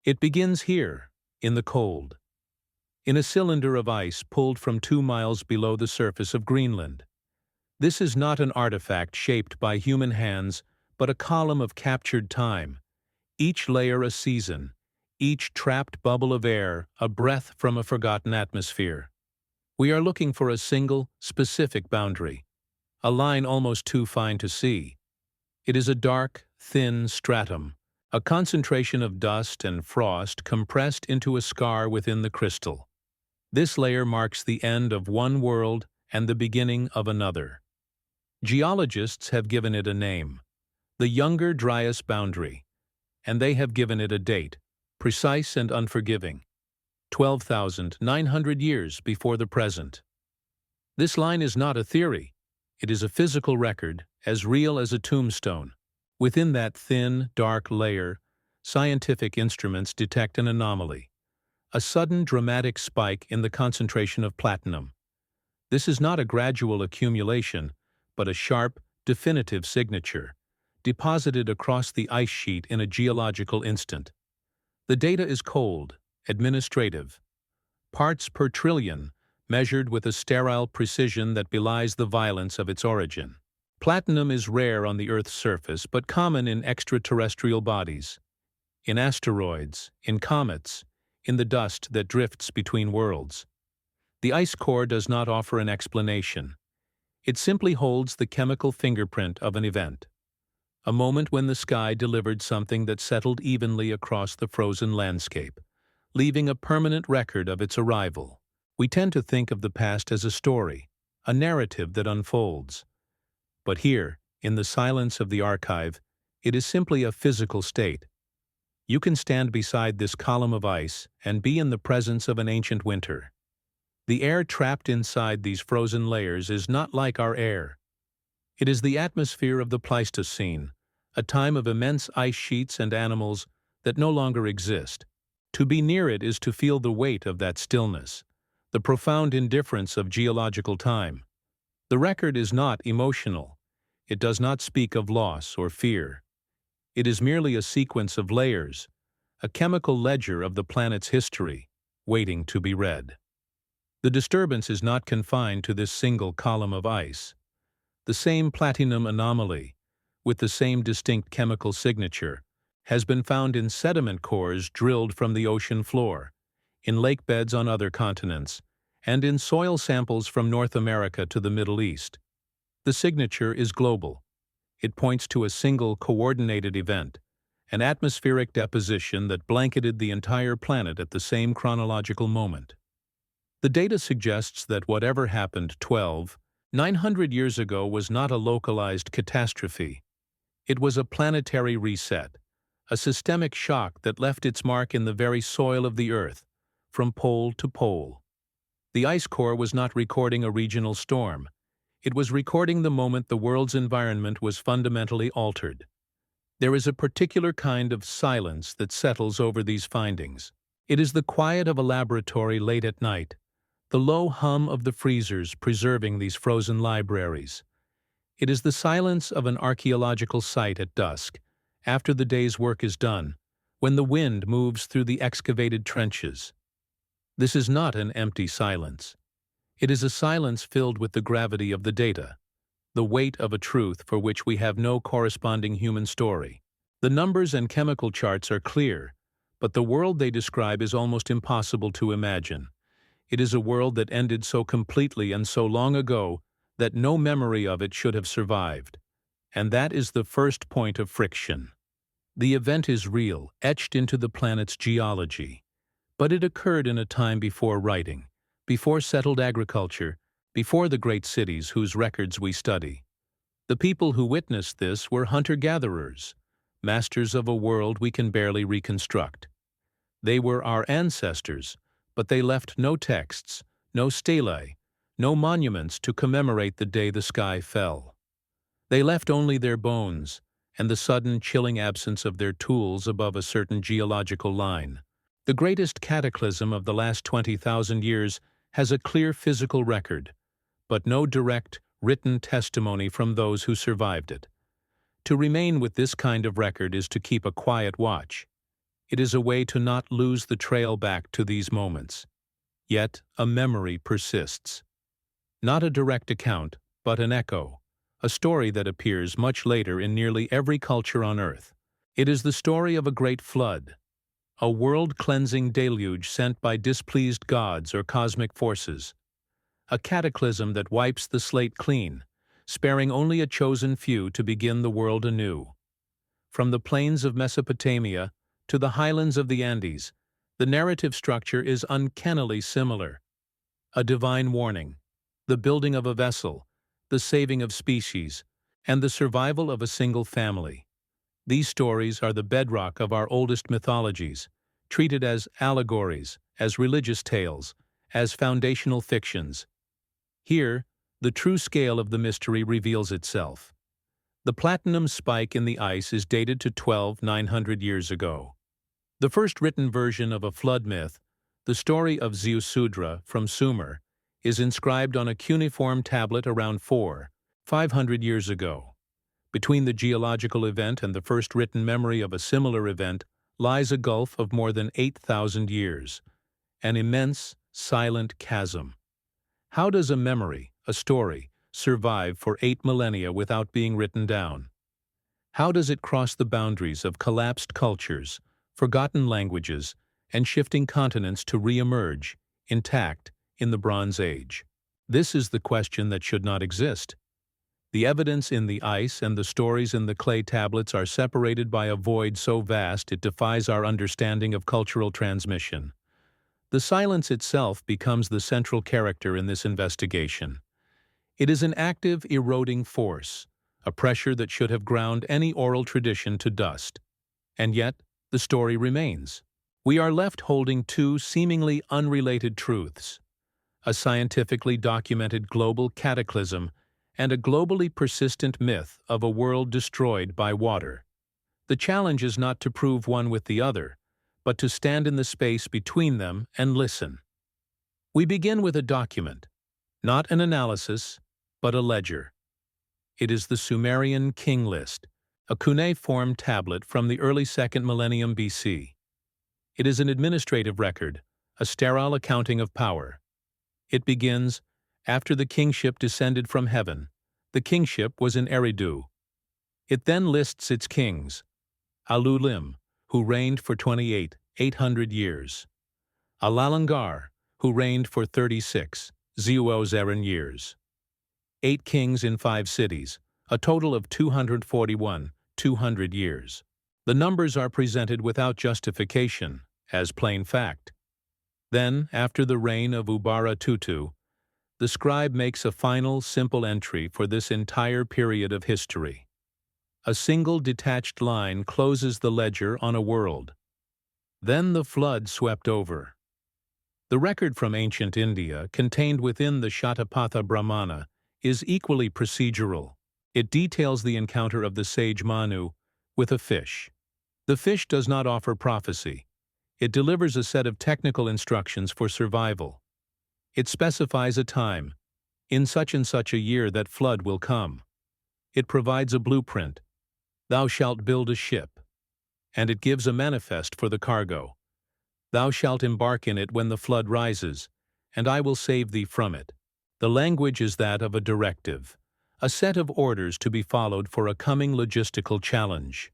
It begins here, in the cold, in a cylinder of ice pulled from 2 miles below the surface of Greenland. This is not an artifact shaped by human hands, but a column of captured time, each layer a season, each trapped bubble of air a breath from a forgotten atmosphere. We are looking for a single, specific boundary, a line almost too fine to see. It is a dark, thin stratum, a concentration of dust and frost compressed into a scar within the crystal. This layer marks the end of one world and the beginning of another. Geologists have given it a name, the Younger Dryas boundary, and they have given it a date, precise and unforgiving, 12,900 years before the present. This line is not a theory. It is a physical record, as real as a tombstone. Within that thin, dark layer, scientific instruments detect an anomaly, a sudden dramatic spike in the concentration of platinum. This is not a gradual accumulation, but a sharp, definitive signature, deposited across the ice sheet in a geological instant. The data is cold, administrative. Parts per trillion, measured with a sterile precision that belies the violence of its origin. Platinum is rare on the Earth's surface, but common in extraterrestrial bodies, in asteroids, in comets, in the dust that drifts between worlds. The ice core does not offer an explanation. It simply holds the chemical fingerprint of an event, a moment when the sky delivered something that settled evenly across the frozen landscape, leaving a permanent record of its arrival. We tend to think of the past as a story, a narrative that unfolds. But here, in the silence of the archive, it is simply a physical state. You can stand beside this column of ice and be in the presence of an ancient winter. The air trapped inside these frozen layers is not like our air. It is the atmosphere of the Pleistocene, a time of immense ice sheets and animals that no longer exist. To be near it is to feel the weight of that stillness, the profound indifference of geological time. The record is not emotional. It does not speak of loss or fear. It is merely a sequence of layers, a chemical ledger of the planet's history, waiting to be read. The disturbance is not confined to this single column of ice. The same platinum anomaly, with the same distinct chemical signature, has been found in sediment cores drilled from the ocean floor, in lake beds on other continents, and in soil samples from North America to the Middle East. The signature is global. It points to a single coordinated event, an atmospheric deposition that blanketed the entire planet at the same chronological moment. The data suggests that whatever happened 900 years ago was not a localized catastrophe. It was a planetary reset, a systemic shock that left its mark in the very soil of the Earth, from pole to pole. The ice core was not recording a regional storm. It was recording the moment the world's environment was fundamentally altered. There is a particular kind of silence that settles over these findings. It is the quiet of a laboratory late at night, the low hum of the freezers preserving these frozen libraries. It is the silence of an archaeological site at dusk, after the day's work is done, when the wind moves through the excavated trenches. This is not an empty silence. It is a silence filled with the gravity of the data, the weight of a truth for which we have no corresponding human story. The numbers and chemical charts are clear, but the world they describe is almost impossible to imagine. It is a world that ended so completely and so long ago that no memory of it should have survived. And that is the first point of friction. The event is real, etched into the planet's geology. But it occurred in a time before writing, before settled agriculture, before the great cities whose records we study. The people who witnessed this were hunter-gatherers, masters of a world we can barely reconstruct. They were our ancestors, but they left no texts, no stelae, no monuments to commemorate the day the sky fell. They left only their bones and the sudden chilling absence of their tools above a certain geological line. The greatest cataclysm of the last 20,000 years has a clear physical record, but no direct, written testimony from those who survived it. To remain with this kind of record is to keep a quiet watch. It is a way to not lose the trail back to these moments. Yet, a memory persists. Not a direct account, but an echo, a story that appears much later in nearly every culture on Earth. It is the story of a great flood, a world-cleansing deluge sent by displeased gods or cosmic forces, a cataclysm that wipes the slate clean, sparing only a chosen few to begin the world anew. From the plains of Mesopotamia to the highlands of the Andes, the narrative structure is uncannily similar. A divine warning, the building of a vessel, the saving of species, and the survival of a single family. These stories are the bedrock of our oldest mythologies, treated as allegories, as religious tales, as foundational fictions. Here, the true scale of the mystery reveals itself. The platinum spike in the ice is dated to 12,900 years ago. The first written version of a flood myth, the story of Ziusudra from Sumer, is inscribed on a cuneiform tablet around 4,500 years ago. Between the geological event and the first written memory of a similar event lies a gulf of more than 8,000 years, an immense, silent chasm. How does a memory, a story, survive for 8 millennia without being written down? How does it cross the boundaries of collapsed cultures, forgotten languages, and shifting continents to re-emerge, intact, in the Bronze Age? This is the question that should not exist. The evidence in the ice and the stories in the clay tablets are separated by a void so vast it defies our understanding of cultural transmission. The silence itself becomes the central character in this investigation. It is an active, eroding force, a pressure that should have ground any oral tradition to dust. And yet, the story remains. We are left holding two seemingly unrelated truths: a scientifically documented global cataclysm and a globally persistent myth of a world destroyed by water. The challenge is not to prove one with the other, but to stand in the space between them and listen. We begin with a document, not an analysis, but a ledger. It is the Sumerian King List, a cuneiform tablet from the early 2nd millennium BC. It is an administrative record, a sterile accounting of power. It begins, after the kingship descended from heaven. The kingship was in Eridu. It then lists its kings: Alulim, who reigned for 800 years; Alalangar, who reigned for 36 Zeuozeran years. 8 kings in 5 cities, a total of 200 years. The numbers are presented without justification, as plain fact. Then, after the reign of Ubara Tutu, the scribe makes a final, simple entry for this entire period of history. A single detached line closes the ledger on a world. Then the flood swept over. The record from ancient India, contained within the Shatapatha Brahmana, is equally procedural. It details the encounter of the sage Manu with a fish. The fish does not offer prophecy. It delivers a set of technical instructions for survival. It specifies a time, in such and such a year that flood will come. It provides a blueprint, thou shalt build a ship. And it gives a manifest for the cargo. Thou shalt embark in it when the flood rises, and I will save thee from it. The language is that of a directive, a set of orders to be followed for a coming logistical challenge.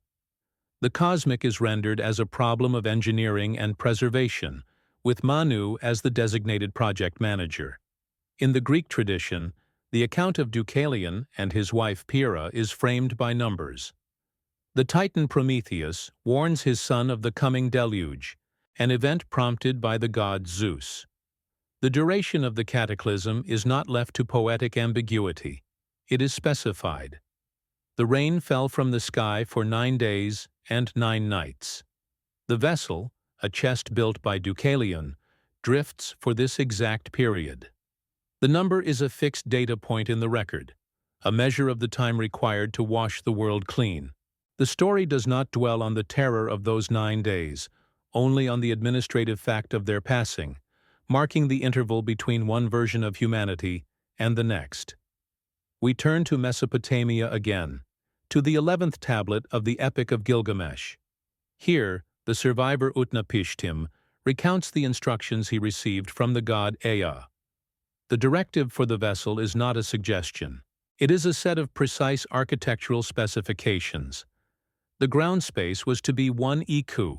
The cosmic is rendered as a problem of engineering and preservation, with Manu as the designated project manager. In the Greek tradition, the account of Deucalion and his wife Pyrrha is framed by numbers. The Titan Prometheus warns his son of the coming deluge, an event prompted by the god Zeus. The duration of the cataclysm is not left to poetic ambiguity. It is specified. The rain fell from the sky for 9 days and 9 nights. The vessel, a chest built by Deucalion, drifts for this exact period. The number is a fixed data point in the record, a measure of the time required to wash the world clean. The story does not dwell on the terror of those 9 days, only on the administrative fact of their passing, marking the interval between one version of humanity and the next. We turn to Mesopotamia again, to the 11th tablet of the Epic of Gilgamesh. Here, The survivor Utnapishtim recounts the instructions he received from the god Ea. The directive for the vessel is not a suggestion. It is a set of precise architectural specifications. The ground space was to be 1 iku,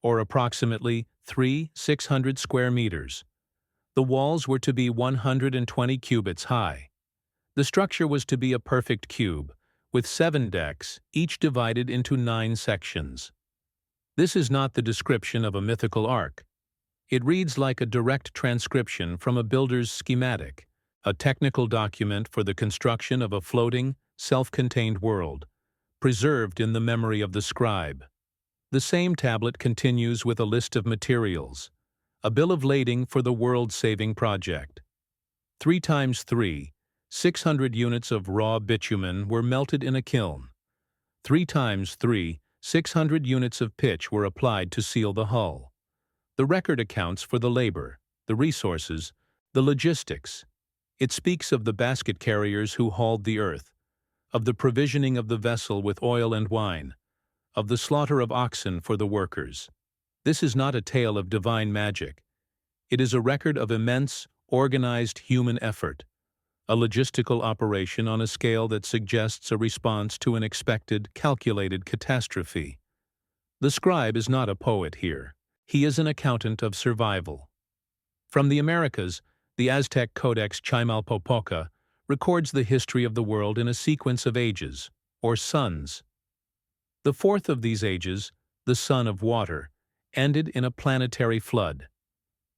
or approximately 600 square meters. The walls were to be 120 cubits high. The structure was to be a perfect cube, with 7 decks, each divided into 9 sections. This is not the description of a mythical ark. It reads like a direct transcription from a builder's schematic, a technical document for the construction of a floating, self-contained world, preserved in the memory of the scribe. The same tablet continues with a list of materials, a bill of lading for the world-saving project. 3 times 3, 600 units of raw bitumen were melted in a kiln. 3 times 3, 600 units of pitch were applied to seal the hull. The record accounts for the labor, the resources, the logistics. It speaks of the basket carriers who hauled the earth, of the provisioning of the vessel with oil and wine, of the slaughter of oxen for the workers. This is not a tale of divine magic. It is a record of immense, organized human effort, a logistical operation on a scale that suggests a response to an expected, calculated catastrophe. The scribe is not a poet here. He is an accountant of survival. From the Americas, the Aztec Codex Chimalpopoca records the history of the world in a sequence of ages, or suns. The fourth of these ages, the Sun of Water, ended in a planetary flood.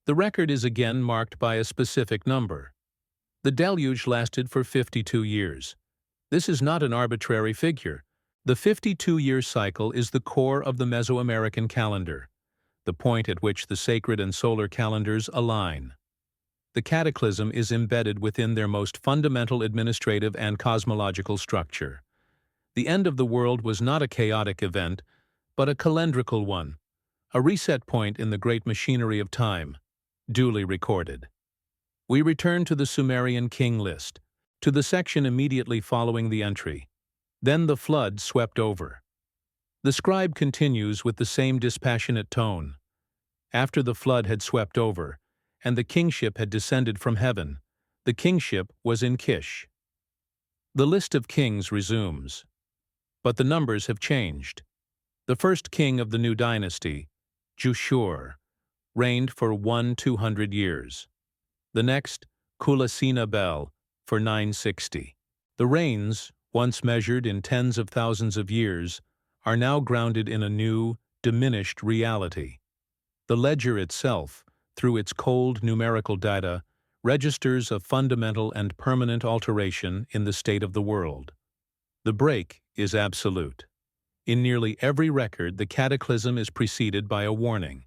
The record is again marked by a specific number. The deluge lasted for 52 years. This is not an arbitrary figure. The 52-year cycle is the core of the Mesoamerican calendar, the point at which the sacred and solar calendars align. The cataclysm is embedded within their most fundamental administrative and cosmological structure. The end of the world was not a chaotic event, but a calendrical one, a reset point in the great machinery of time, duly recorded. We return to the Sumerian king list, to the section immediately following the entry. Then the flood swept over. The scribe continues with the same dispassionate tone. After the flood had swept over, and the kingship had descended from heaven, the kingship was in Kish. The list of kings resumes. But the numbers have changed. The first king of the new dynasty, Jushur, reigned for 200 years. The next, Kulasina-Bel, for 960. The reigns, once measured in tens of thousands of years, are now grounded in a new, diminished reality. The ledger itself, through its cold numerical data, registers a fundamental and permanent alteration in the state of the world. The break is absolute. In nearly every record, the cataclysm is preceded by a warning.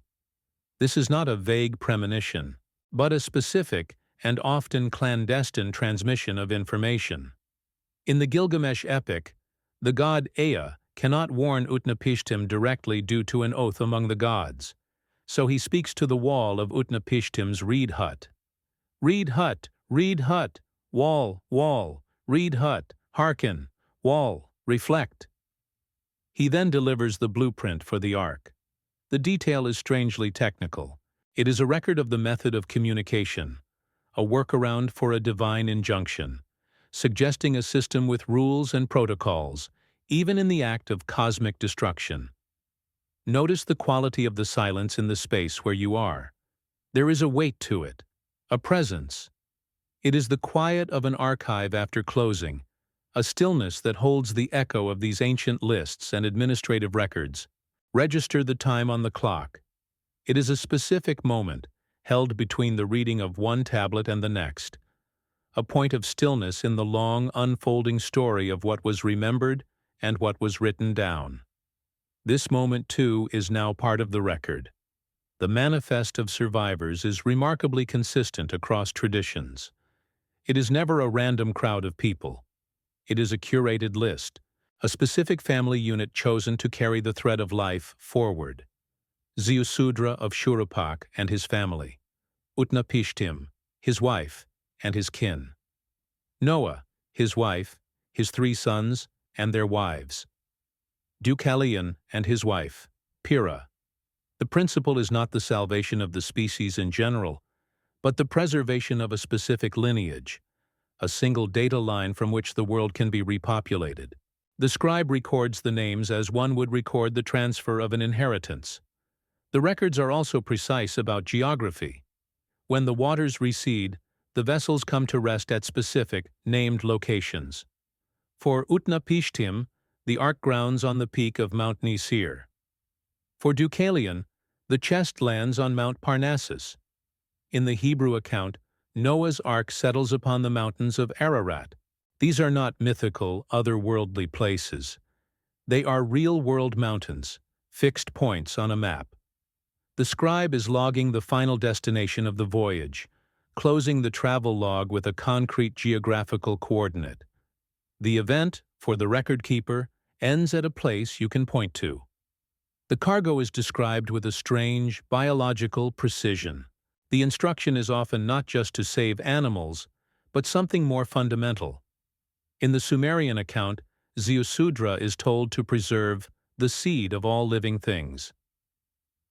This is not a vague premonition, but a specific and often clandestine transmission of information. In the Gilgamesh epic, the god Ea cannot warn Utnapishtim directly due to an oath among the gods, so he speaks to the wall of Utnapishtim's reed hut. Reed hut, wall, wall, reed hut, hearken, wall, reflect. He then delivers the blueprint for the ark. The detail is strangely technical. It is a record of the method of communication, a workaround for a divine injunction, suggesting a system with rules and protocols, even in the act of cosmic destruction. Notice the quality of the silence in the space where you are. There is a weight to it, a presence. It is the quiet of an archive after closing, a stillness that holds the echo of these ancient lists and administrative records. Register the time on the clock. It is a specific moment, held between the reading of one tablet and the next, a point of stillness in the long, unfolding story of what was remembered and what was written down. This moment, too, is now part of the record. The manifest of survivors is remarkably consistent across traditions. It is never a random crowd of people. It is a curated list, a specific family unit chosen to carry the thread of life forward. Ziusudra of Shuruppak and his family. Utnapishtim, his wife, and his kin. Noah, his wife, his 3 sons, and their wives. Deucalion and his wife, Pyrrha. The principle is not the salvation of the species in general, but the preservation of a specific lineage, a single data line from which the world can be repopulated. The scribe records the names as one would record the transfer of an inheritance. The records are also precise about geography. When the waters recede, the vessels come to rest at specific, named locations. For Utnapishtim, the ark grounds on the peak of Mount Nisir. For Deucalion, the chest lands on Mount Parnassus. In the Hebrew account, Noah's ark settles upon the mountains of Ararat. These are not mythical, otherworldly places. They are real-world mountains, fixed points on a map. The scribe is logging the final destination of the voyage, closing the travel log with a concrete geographical coordinate. The event, for the record keeper, ends at a place you can point to. The cargo is described with a strange, biological precision. The instruction is often not just to save animals, but something more fundamental. In the Sumerian account, Ziusudra is told to preserve the seed of all living things.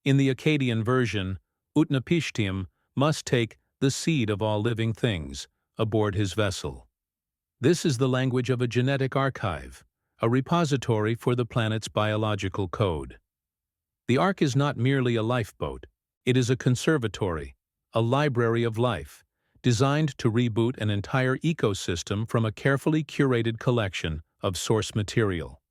In the Akkadian version, Utnapishtim must take the seed of all living things aboard his vessel. This is the language of a genetic archive, a repository for the planet's biological code. The Ark is not merely a lifeboat, it is a conservatory, a library of life, designed to reboot an entire ecosystem from a carefully curated collection of source material.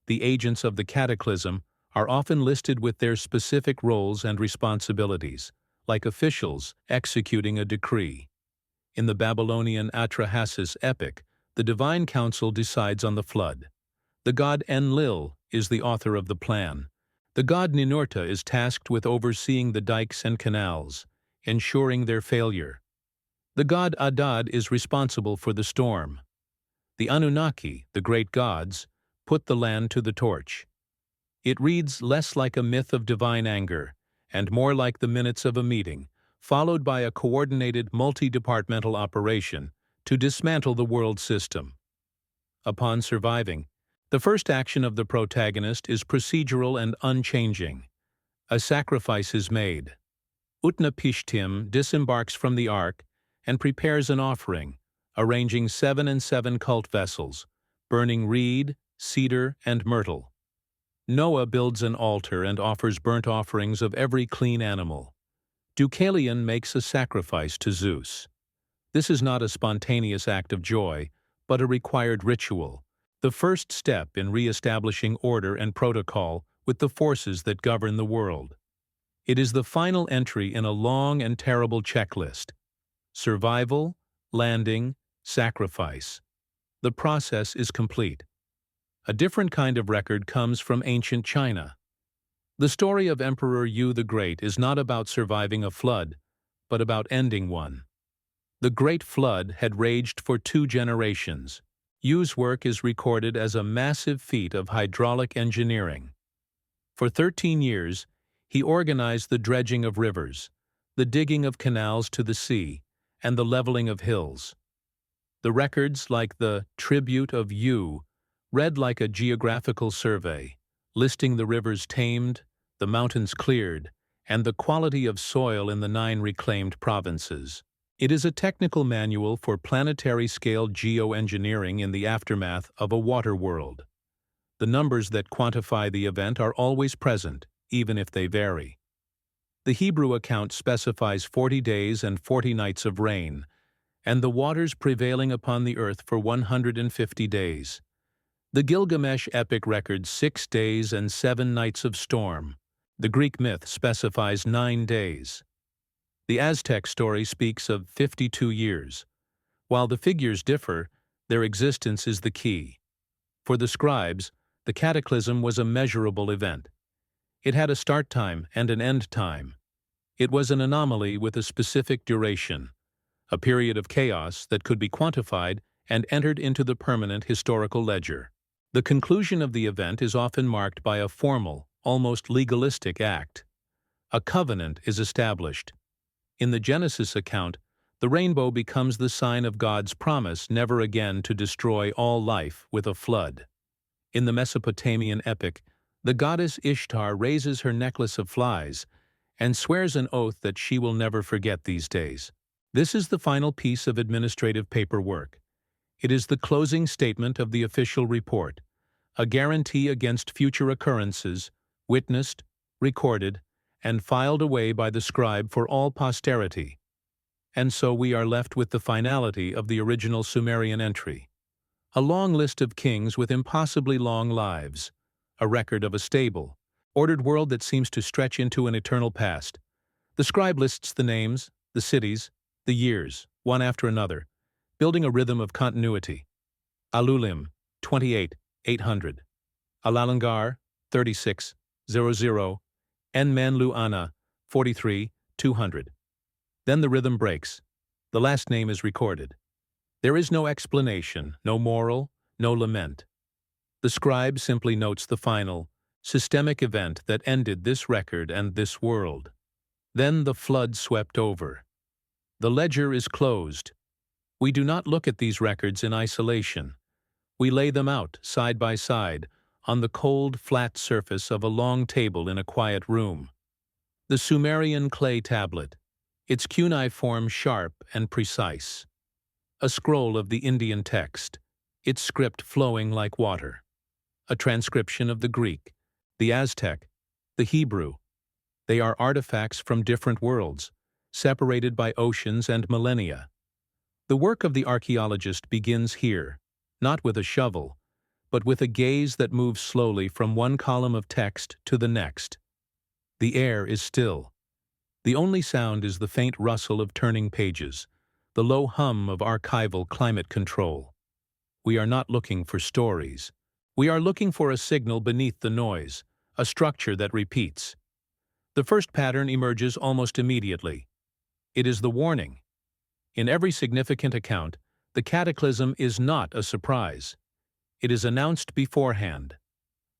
The agents of the cataclysm are often listed with their specific roles and responsibilities, like officials executing a decree. In the Babylonian Atrahasis epic, the divine council decides on the flood. The god Enlil is the author of the plan. The god Ninurta is tasked with overseeing the dikes and canals, ensuring their failure. The god Adad is responsible for the storm. The Anunnaki, the great gods, put the land to the torch. It reads less like a myth of divine anger and more like the minutes of a meeting, followed by a coordinated multi-departmental operation to dismantle the world system. Upon surviving, the first action of the protagonist is procedural and unchanging. A sacrifice is made. Utnapishtim disembarks from the ark and prepares an offering, arranging 7 and 7 cult vessels, burning reed, cedar, and myrtle. Noah builds an altar and offers burnt offerings of every clean animal. Deucalion makes a sacrifice to Zeus. This is not a spontaneous act of joy, but a required ritual, the first step in re-establishing order and protocol with the forces that govern the world. It is the final entry in a long and terrible checklist: survival, landing, sacrifice. The process is complete. A different kind of record comes from ancient China. The story of Emperor Yu the Great is not about surviving a flood, but about ending one. The Great Flood had raged for 2 generations. Yu's work is recorded as a massive feat of hydraulic engineering. For 13 years, he organized the dredging of rivers, the digging of canals to the sea, and the leveling of hills. The records, like the Tribute of Yu, read like a geographical survey, listing the rivers tamed, the mountains cleared, and the quality of soil in the 9 reclaimed provinces. It is a technical manual for planetary-scale geoengineering in the aftermath of a water world. The numbers that quantify the event are always present, even if they vary. The Hebrew account specifies 40 days and 40 nights of rain, and the waters prevailing upon the earth for 150 days. The Gilgamesh epic records 6 days and 7 nights of storm. The Greek myth specifies 9 days. The Aztec story speaks of 52 years. While the figures differ, their existence is the key. For the scribes, the cataclysm was a measurable event. It had a start time and an end time. It was an anomaly with a specific duration, a period of chaos that could be quantified and entered into the permanent historical ledger. The conclusion of the event is often marked by a formal, almost legalistic act. A covenant is established. In the Genesis account, the rainbow becomes the sign of God's promise never again to destroy all life with a flood. In the Mesopotamian epic, The goddess Ishtar raises her necklace of flies and swears an oath that she will never forget these days. This is the final piece of administrative paperwork. It is the closing statement of the official report, a guarantee against future occurrences, witnessed, recorded, and filed away by the scribe for all posterity. And so we are left with the finality of the original Sumerian entry. A long list of kings with impossibly long lives, a record of a stable, ordered world that seems to stretch into an eternal past. The scribe lists the names, the cities, the years, one after another, building a rhythm of continuity. Alulim, 28, 800. Alalangar, 36, 00. Enmenluana, 43, 200. Then the rhythm breaks. The last name is recorded. There is no explanation, no moral, no lament. The scribe simply notes the final, systemic event that ended this record and this world. Then the flood swept over. The ledger is closed. We do not look at these records in isolation. We lay them out, side by side, on the cold, flat surface of a long table in a quiet room. The Sumerian clay tablet, its cuneiform sharp and precise. A scroll of the Indian text, its script flowing like water. A transcription of the Greek, the Aztec, the Hebrew. They are artifacts from different worlds, separated by oceans and millennia. The work of the archaeologist begins here, not with a shovel, but with a gaze that moves slowly from one column of text to the next. The air is still. The only sound is the faint rustle of turning pages, the low hum of archival climate control. We are not looking for stories. We are looking for a signal beneath the noise, a structure that repeats. The first pattern emerges almost immediately. It is the warning. In every significant account, the cataclysm is not a surprise. It is announced beforehand.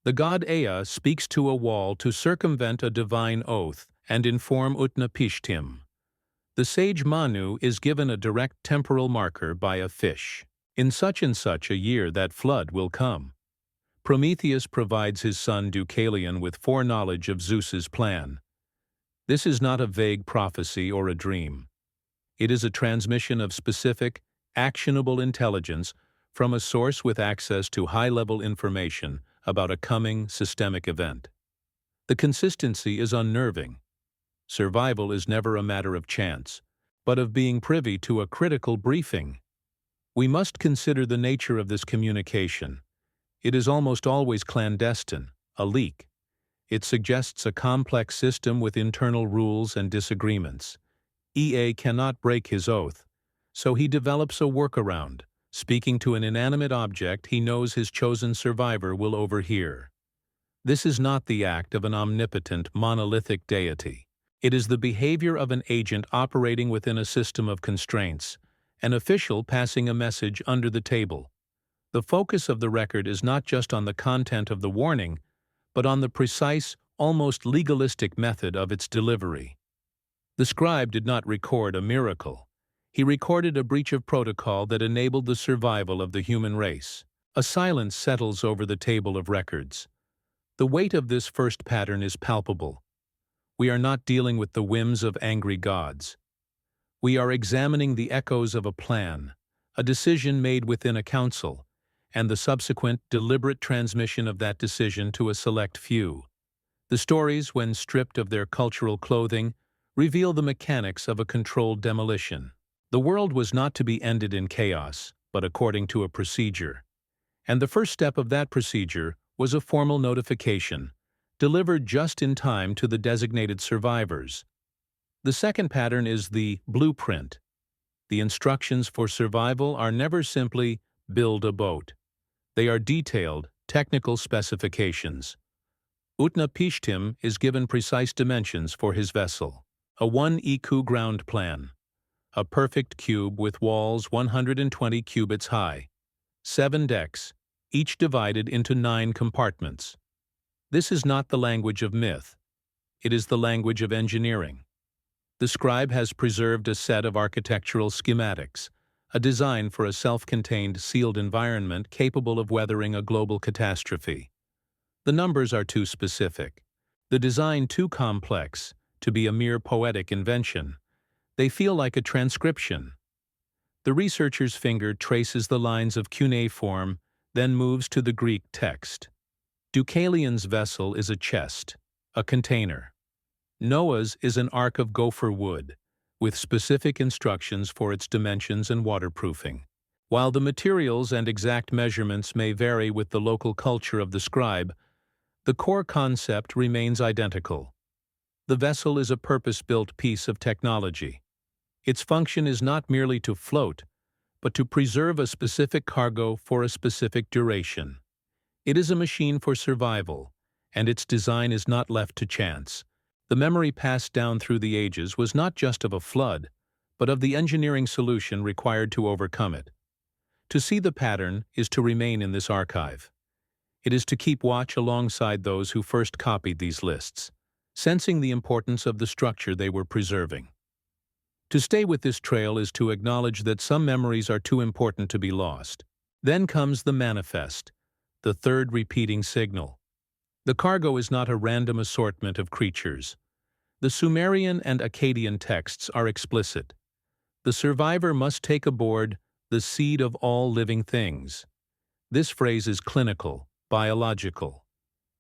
The god Ea speaks to a wall to circumvent a divine oath and inform Utnapishtim. The sage Manu is given a direct temporal marker by a fish. In such and such a year that flood will come. Prometheus provides his son Deucalion with foreknowledge of Zeus's plan. This is not a vague prophecy or a dream. It is a transmission of specific, actionable intelligence from a source with access to high-level information about a coming systemic event. The consistency is unnerving. Survival is never a matter of chance, but of being privy to a critical briefing. We must consider the nature of this communication. It is almost always clandestine, a leak. It suggests a complex system with internal rules and disagreements. Ea cannot break his oath, so he develops a workaround, speaking to an inanimate object he knows his chosen survivor will overhear. This is not the act of an omnipotent, monolithic deity. It is the behavior of an agent operating within a system of constraints, an official passing a message under the table. The focus of the record is not just on the content of the warning, but on the precise, almost legalistic method of its delivery. The scribe did not record a miracle. He recorded a breach of protocol that enabled the survival of the human race. A silence settles over the table of records. The weight of this first pattern is palpable. We are not dealing with the whims of angry gods. We are examining the echoes of a plan, a decision made within a council, and the subsequent deliberate transmission of that decision to a select few. The stories, when stripped of their cultural clothing, reveal the mechanics of a controlled demolition. The world was not to be ended in chaos, but according to a procedure. And the first step of that procedure was a formal notification, delivered just in time to the designated survivors. The second pattern is the blueprint. The instructions for survival are never simply build a boat. They are detailed, technical specifications. Utnapishtim is given precise dimensions for his vessel. A 1 iku ground plan. A perfect cube with walls 120 cubits high. 7 decks, each divided into 9 compartments. This is not the language of myth. It is the language of engineering. The scribe has preserved a set of architectural schematics, a design for a self-contained sealed environment capable of weathering a global catastrophe. The numbers are too specific, the design too complex to be a mere poetic invention. They feel like a transcription. The researcher's finger traces the lines of cuneiform, then moves to the Greek text. Deucalion's vessel is a chest, a container. Noah's is an ark of gopher wood, with specific instructions for its dimensions and waterproofing. While the materials and exact measurements may vary with the local culture of the scribe, the core concept remains identical. The vessel is a purpose-built piece of technology. Its function is not merely to float, but to preserve a specific cargo for a specific duration. It is a machine for survival, and its design is not left to chance. The memory passed down through the ages was not just of a flood, but of the engineering solution required to overcome it. To see the pattern is to remain in this archive. It is to keep watch alongside those who first copied these lists, sensing the importance of the structure they were preserving. To stay with this trail is to acknowledge that some memories are too important to be lost. Then comes the manifest, the third repeating signal. The cargo is not a random assortment of creatures. The Sumerian and Akkadian texts are explicit. The survivor must take aboard the seed of all living things. This phrase is clinical, biological.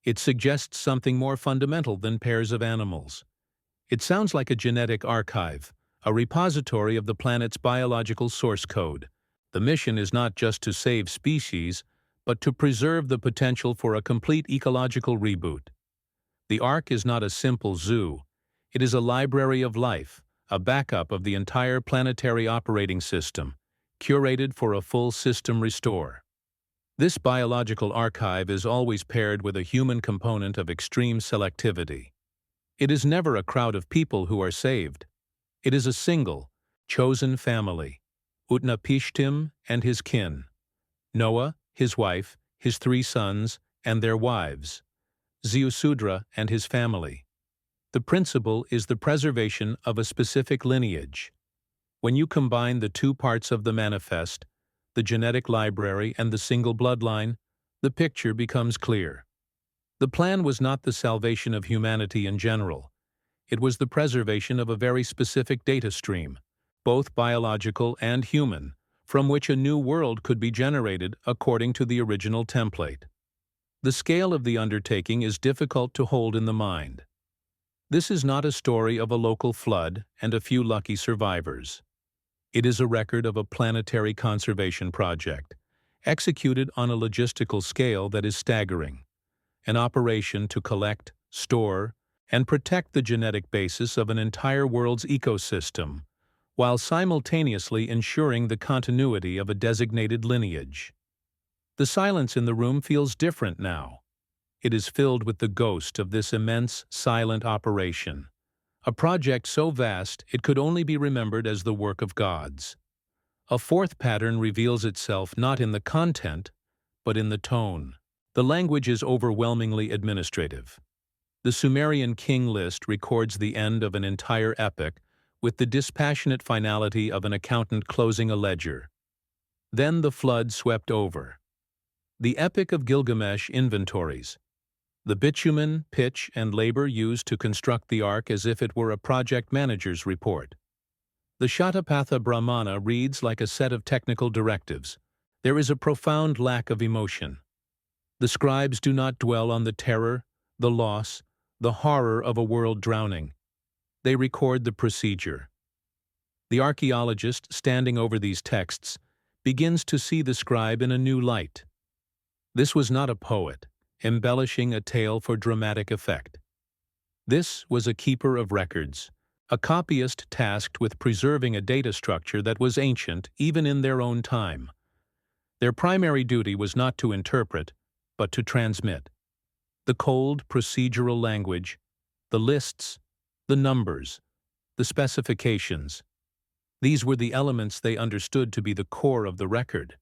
It suggests something more fundamental than pairs of animals. It sounds like a genetic archive, a repository of the planet's biological source code. The mission is not just to save species, but to preserve the potential for a complete ecological reboot. The Ark is not a simple zoo. It is a library of life, a backup of the entire planetary operating system, curated for a full system restore. This biological archive is always paired with a human component of extreme selectivity. It is never a crowd of people who are saved. It is a single, chosen family, Utnapishtim and his kin, Noah, his wife, his 3 sons, and their wives, Ziusudra and his family. The principle is the preservation of a specific lineage. When you combine the 2 parts of the manifest, the genetic library and the single bloodline, the picture becomes clear. The plan was not the salvation of humanity in general. It was the preservation of a very specific data stream, both biological and human, from which a new world could be generated according to the original template. The scale of the undertaking is difficult to hold in the mind. This is not a story of a local flood and a few lucky survivors. It is a record of a planetary conservation project, executed on a logistical scale that is staggering, an operation to collect, store, and protect the genetic basis of an entire world's ecosystem, while simultaneously ensuring the continuity of a designated lineage. The silence in the room feels different now. It is filled with the ghost of this immense, silent operation, a project so vast it could only be remembered as the work of gods. A fourth pattern reveals itself not in the content, but in the tone. The language is overwhelmingly administrative. The Sumerian king list records the end of an entire epoch with the dispassionate finality of an accountant closing a ledger. Then the flood swept over. The Epic of Gilgamesh inventories the bitumen, pitch, and labor used to construct the ark as if it were a project manager's report. The Shatapatha Brahmana reads like a set of technical directives. There is a profound lack of emotion. The scribes do not dwell on the terror, the loss, the horror of a world drowning. They record the procedure. The archaeologist, standing over these texts, begins to see the scribe in a new light. This was not a poet, embellishing a tale for dramatic effect. This was a keeper of records, a copyist tasked with preserving a data structure that was ancient even in their own time. Their primary duty was not to interpret, but to transmit. The cold, procedural language, the lists, the numbers, the specifications. These were the elements they understood to be the core of the record.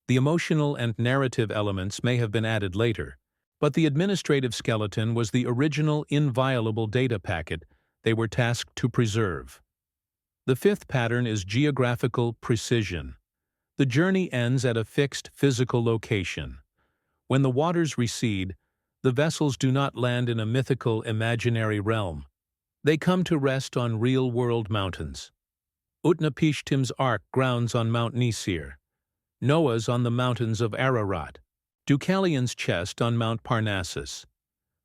The emotional and narrative elements may have been added later, but the administrative skeleton was the original inviolable data packet they were tasked to preserve. The fifth pattern is geographical precision. The journey ends at a fixed physical location. When the waters recede, The vessels do not land in a mythical, imaginary realm. They come to rest on real-world mountains. Utnapishtim's ark grounds on Mount Nisir, Noah's on the mountains of Ararat, Deucalion's chest on Mount Parnassus.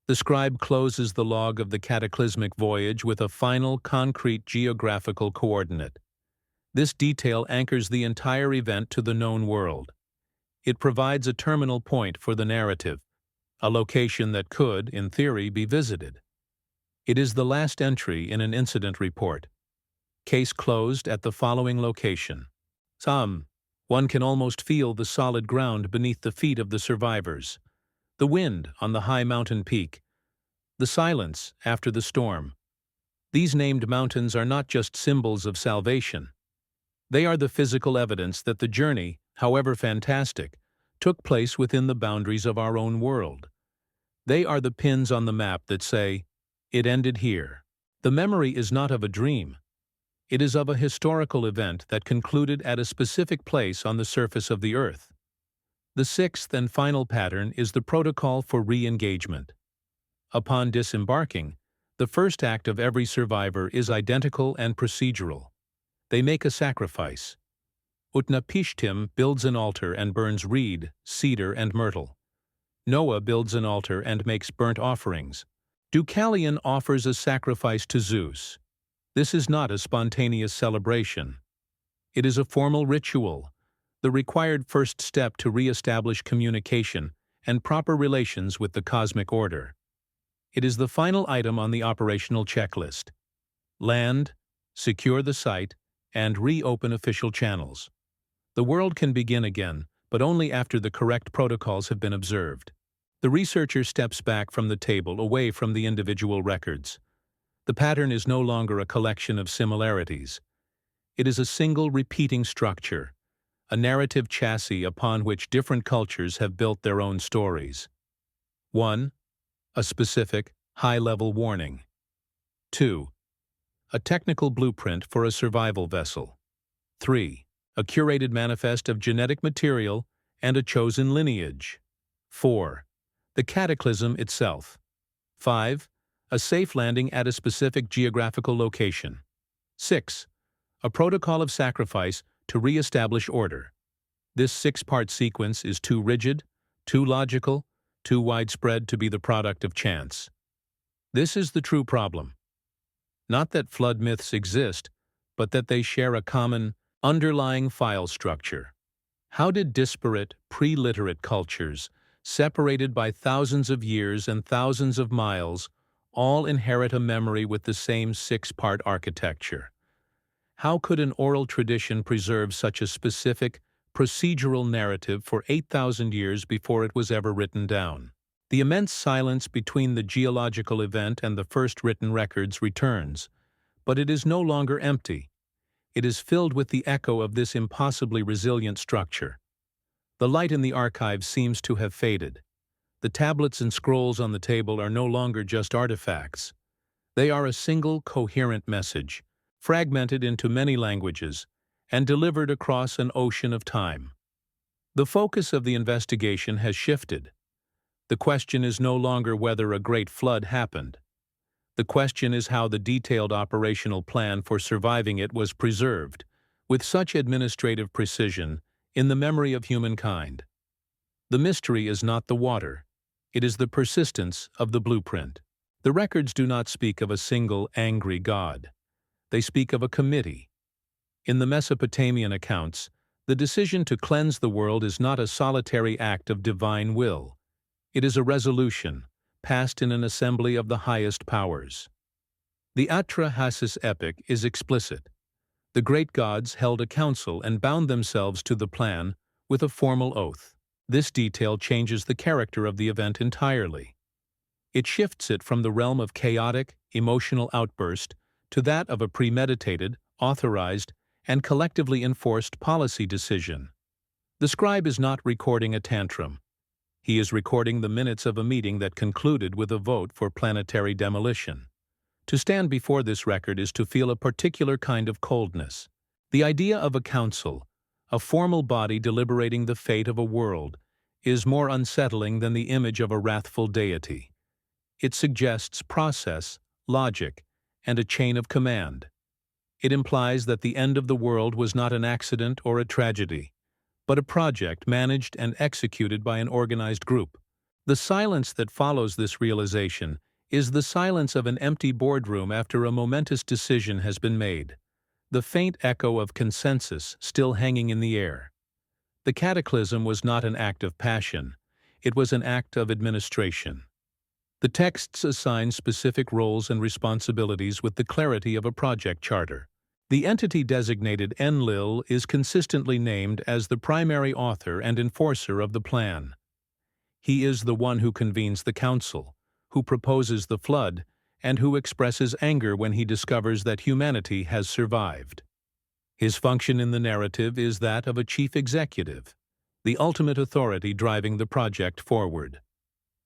The scribe closes the log of the cataclysmic voyage with a final, concrete geographical coordinate. This detail anchors the entire event to the known world. It provides a terminal point for the narrative, a location that could, in theory, be visited. It is the last entry in an incident report. Case closed at the following location. One can almost feel the solid ground beneath the feet of the survivors, the wind on the high mountain peak, the silence after the storm. These named mountains are not just symbols of salvation. They are the physical evidence that the journey, however fantastic, took place within the boundaries of our own world. They are the pins on the map that say, "It ended here." The memory is not of a dream. It is of a historical event that concluded at a specific place on the surface of the Earth. The sixth and final pattern is the protocol for re-engagement. Upon disembarking, the first act of every survivor is identical and procedural. They make a sacrifice. Utnapishtim builds an altar and burns reed, cedar, and myrtle. Noah builds an altar and makes burnt offerings. Deucalion offers a sacrifice to Zeus. This is not a spontaneous celebration. It is a formal ritual, the required first step to re-establish communication and proper relations with the cosmic order. It is the final item on the operational checklist. Land, secure the site, and reopen official channels. The world can begin again, but only after the correct protocols have been observed. The researcher steps back from the table away from the individual records. The pattern is no longer a collection of similarities. It is a single repeating structure, a narrative chassis upon which different cultures have built their own stories. 1. A specific, high-level warning. 2. A technical blueprint for a survival vessel. 3. A curated manifest of genetic material and a chosen lineage. 4. The cataclysm itself. 5. A safe landing at a specific geographical location. 6. A protocol of sacrifice to re-establish order. This six-part sequence is too rigid, too logical, too widespread to be the product of chance. This is the true problem. Not that flood myths exist, but that they share a common, underlying file structure. How did disparate, pre-literate cultures, separated by thousands of years and thousands of miles, all inherit a memory with the same six-part architecture? How could an oral tradition preserve such a specific, procedural narrative for 8,000 years before it was ever written down? The immense silence between the geological event and the first written records returns, but it is no longer empty. It is filled with the echo of this impossibly resilient structure. The light in the archive seems to have faded. The tablets and scrolls on the table are no longer just artifacts. They are a single, coherent message, fragmented into many languages, and delivered across an ocean of time. The focus of the investigation has shifted. The question is no longer whether a great flood happened. The question is how the detailed operational plan for surviving it was preserved, with such administrative precision, in the memory of humankind. The mystery is not the water. It is the persistence of the blueprint. The records do not speak of a single angry god. They speak of a committee. In the Mesopotamian accounts, the decision to cleanse the world is not a solitary act of divine will. It is a resolution, passed in an assembly of the highest powers. The Atrahasis epic is explicit. The great gods held a council and bound themselves to the plan with a formal oath. This detail changes the character of the event entirely. It shifts it from the realm of chaotic, emotional outburst to that of a premeditated, authorized, and collectively enforced policy decision. The scribe is not recording a tantrum. He is recording the minutes of a meeting that concluded with a vote for planetary demolition. To stand before this record is to feel a particular kind of coldness. The idea of a council, a formal body deliberating the fate of a world, is more unsettling than the image of a wrathful deity. It suggests process, logic, and a chain of command. It implies that the end of the world was not an accident or a tragedy, but a project managed and executed by an organized group. The silence that follows this realization is the silence of an empty boardroom after a momentous decision has been made, the faint echo of consensus still hanging in the air. The cataclysm was not an act of passion, it was an act of administration. The texts assign specific roles and responsibilities with the clarity of a project charter. The entity designated Enlil is consistently named as the primary author and enforcer of the plan. He is the one who convenes the council, who proposes the flood, and who expresses anger when he discovers that humanity has survived. His function in the narrative is that of a chief executive, the ultimate authority driving the project forward.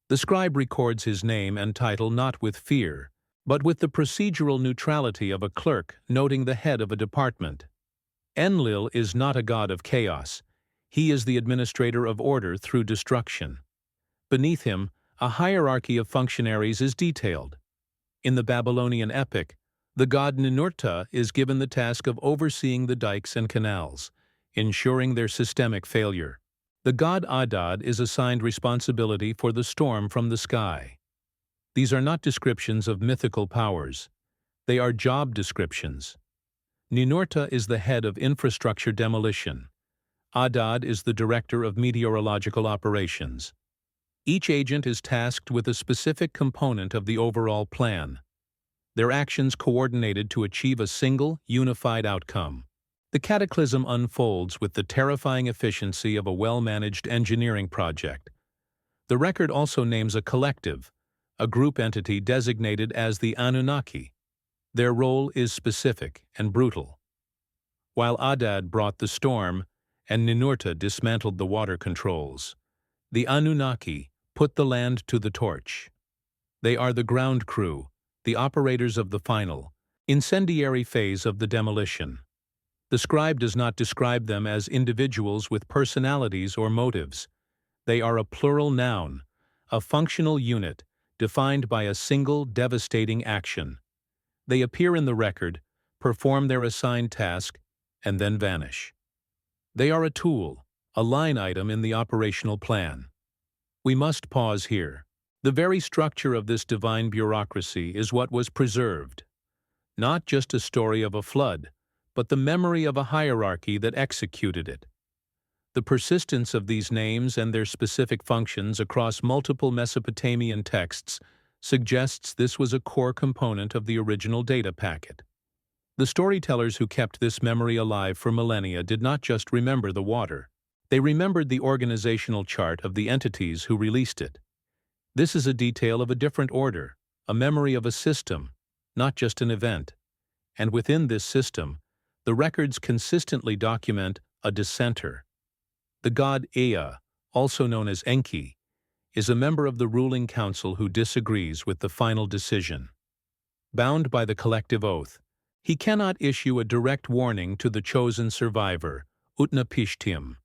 The scribe records his name and title not with fear, but with the procedural neutrality of a clerk noting the head of a department. Enlil is not a god of chaos. He is the administrator of order through destruction. Beneath him, a hierarchy of functionaries is detailed. In the Babylonian epic, the god Ninurta is given the task of overseeing the dikes and canals, ensuring their systemic failure. The god Adad is assigned responsibility for the storm from the sky. These are not descriptions of mythical powers. They are job descriptions. Ninurta is the head of infrastructure demolition. Adad is the director of meteorological operations. Each agent is tasked with a specific component of the overall plan, their actions coordinated to achieve a single, unified outcome. The cataclysm unfolds with the terrifying efficiency of a well-managed engineering project. The record also names a collective, a group entity designated as the Anunnaki. Their role is specific and brutal. While Adad brought the storm and Ninurta dismantled the water controls, the Anunnaki put the land to the torch. They are the ground crew, the operators of the final, incendiary phase of the demolition. The scribe does not describe them as individuals with personalities or motives. They are a plural noun, a functional unit, defined by a single devastating action. They appear in the record, perform their assigned task, and then vanish. They are a tool, a line item in the operational plan. We must pause here. The very structure of this divine bureaucracy is what was preserved. Not just a story of a flood, but the memory of a hierarchy that executed it. The persistence of these names and their specific functions across multiple Mesopotamian texts suggests this was a core component of the original data packet. The storytellers who kept this memory alive for millennia did not just remember the water. They remembered the organizational chart of the entities who released it. This is a detail of a different order, a memory of a system, not just an event. And within this system, the records consistently document a dissenter. The god Ea, also known as Enki, is a member of the ruling council who disagrees with the final decision. Bound by the collective oath, he cannot issue a direct warning to the chosen survivor, Utnapishtim.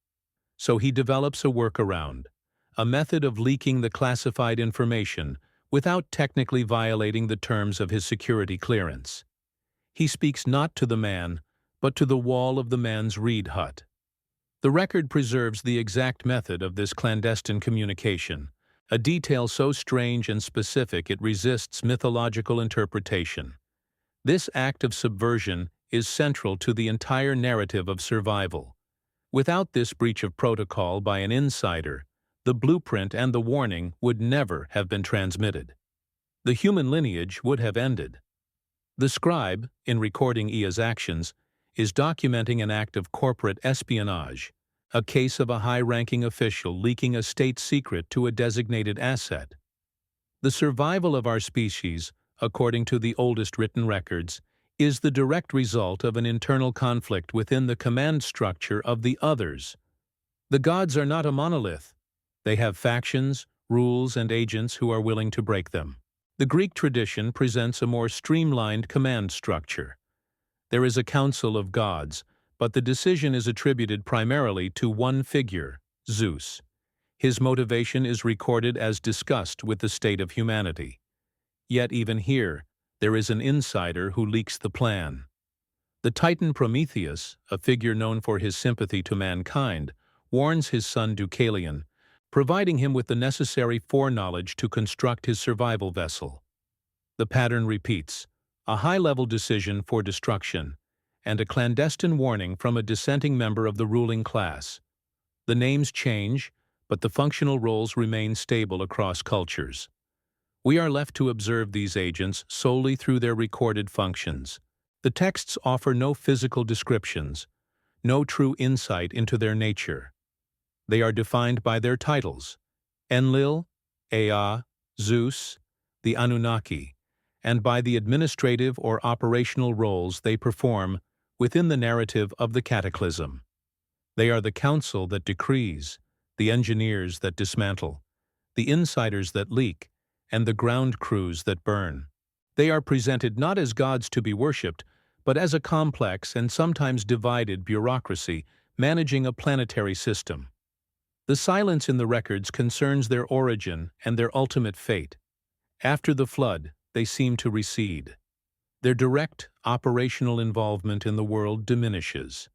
So he develops a workaround, a method of leaking the classified information without technically violating the terms of his security clearance. He speaks not to the man, but to the wall of the man's reed hut. The record preserves the exact method of this clandestine communication, a detail so strange and specific it resists mythological interpretation. This act of subversion is central to the entire narrative of survival. Without this breach of protocol by an insider, the blueprint and the warning would never have been transmitted. The human lineage would have ended. The scribe, in recording Ea's actions, is documenting an act of corporate espionage, a case of a high-ranking official leaking a state secret to a designated asset. The survival of our species, according to the oldest written records, is the direct result of an internal conflict within the command structure of the others. The gods are not a monolith. They have factions, rules, and agents who are willing to break them. The Greek tradition presents a more streamlined command structure. There is a council of gods, but the decision is attributed primarily to one figure, Zeus. His motivation is recorded as disgust with the state of humanity. Yet even here, there is an insider who leaks the plan. The Titan Prometheus, a figure known for his sympathy to mankind, warns his son Deucalion, providing him with the necessary foreknowledge to construct his survival vessel. The pattern repeats: a high-level decision for destruction, and a clandestine warning from a dissenting member of the ruling class. The names change, but the functional roles remain stable across cultures. We are left to observe these agents solely through their recorded functions. The texts offer no physical descriptions, no true insight into their nature. They are defined by their titles: Enlil, Ea, Zeus, the Anunnaki, and by the administrative or operational roles they perform within the narrative of the cataclysm. They are the council that decrees, the engineers that dismantle, the insiders that leak, and the ground crews that burn. They are presented not as gods to be worshipped, but as a complex and sometimes divided bureaucracy managing a planetary system. The silence in the records concerns their origin and their ultimate fate. After the flood, they seem to recede. Their direct, operational involvement in the world diminishes.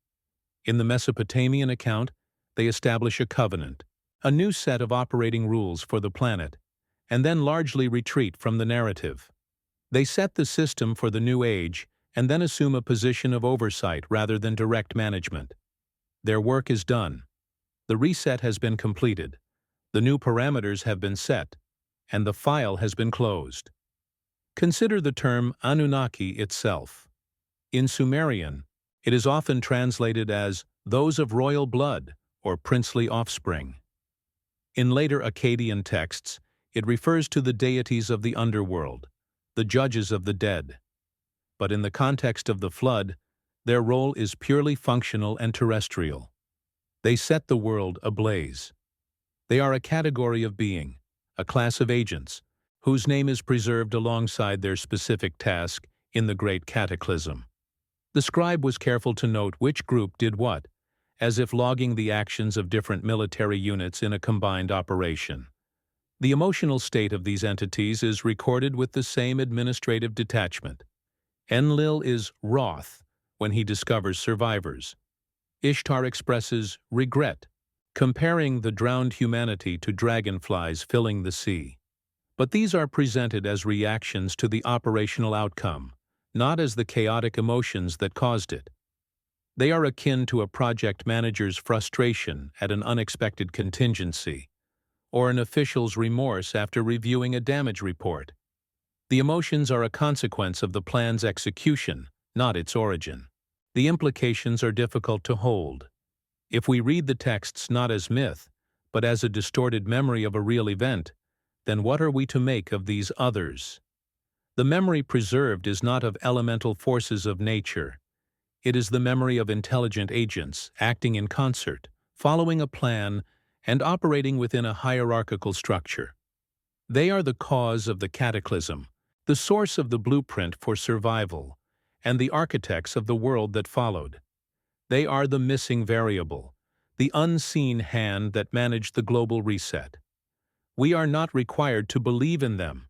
In the Mesopotamian account, they establish a covenant, a new set of operating rules for the planet, and then largely retreat from the narrative. They set the system for the new age and then assume a position of oversight rather than direct management. Their work is done. The reset has been completed. The new parameters have been set, and the file has been closed. Consider the term Anunnaki itself. In Sumerian, it is often translated as those of royal blood or princely offspring. In later Akkadian texts, it refers to the deities of the underworld, the judges of the dead. But in the context of the flood, their role is purely functional and terrestrial. They set the world ablaze. They are a category of being, a class of agents, whose name is preserved alongside their specific task in the Great Cataclysm. The scribe was careful to note which group did what, as if logging the actions of different military units in a combined operation. The emotional state of these entities is recorded with the same administrative detachment. Enlil is wroth when he discovers survivors. Ishtar expresses regret, comparing the drowned humanity to dragonflies filling the sea. But these are presented as reactions to the operational outcome, not as the chaotic emotions that caused it. They are akin to a project manager's frustration at an unexpected contingency, or an official's remorse after reviewing a damage report. The emotions are a consequence of the plan's execution, not its origin. The implications are difficult to hold. If we read the texts not as myth, but as a distorted memory of a real event, then what are we to make of these others? The memory preserved is not of elemental forces of nature. It is the memory of intelligent agents acting in concert, following a plan, and operating within a hierarchical structure. They are the cause of the cataclysm, the source of the blueprint for survival, and the architects of the world that followed. They are the missing variable, the unseen hand that managed the global reset. We are not required to believe in them.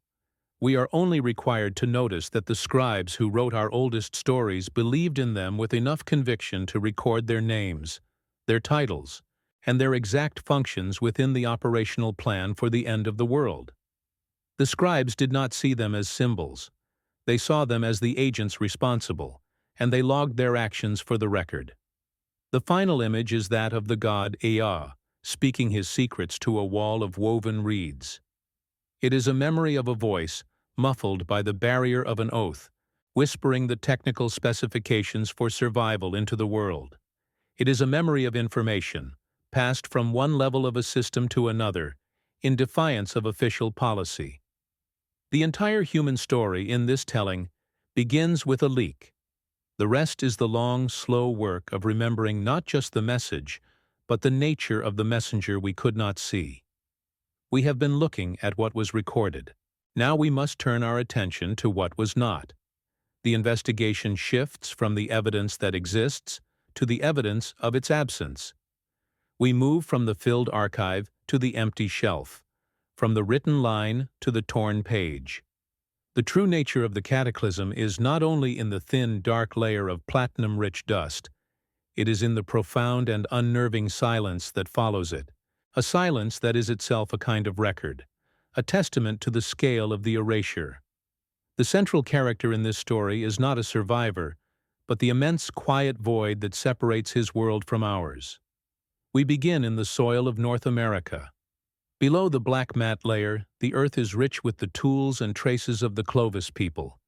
We are only required to notice that the scribes who wrote our oldest stories believed in them with enough conviction to record their names, their titles, and their exact functions within the operational plan for the end of the world. The scribes did not see them as symbols. They saw them as the agents responsible, and they logged their actions for the record. The final image is that of the god Ea, speaking his secrets to a wall of woven reeds. It is a memory of a voice, muffled by the barrier of an oath, whispering the technical specifications for survival into the world. It is a memory of information, passed from one level of a system to another, in defiance of official policy. The entire human story in this telling begins with a leak. The rest is the long, slow work of remembering not just the message, but the nature of the messenger we could not see. We have been looking at what was recorded. Now we must turn our attention to what was not. The investigation shifts from the evidence that exists to the evidence of its absence. We move from the filled archive to the empty shelf, from the written line to the torn page. The true nature of the cataclysm is not only in the thin, dark layer of platinum-rich dust, it is in the profound and unnerving silence that follows it, a silence that is itself a kind of record, a testament to the scale of the erasure. The central character in this story is not a survivor, but the immense quiet void that separates his world from ours. We begin in the soil of North America. Below the black mat layer, the earth is rich with the tools and traces of the Clovis people,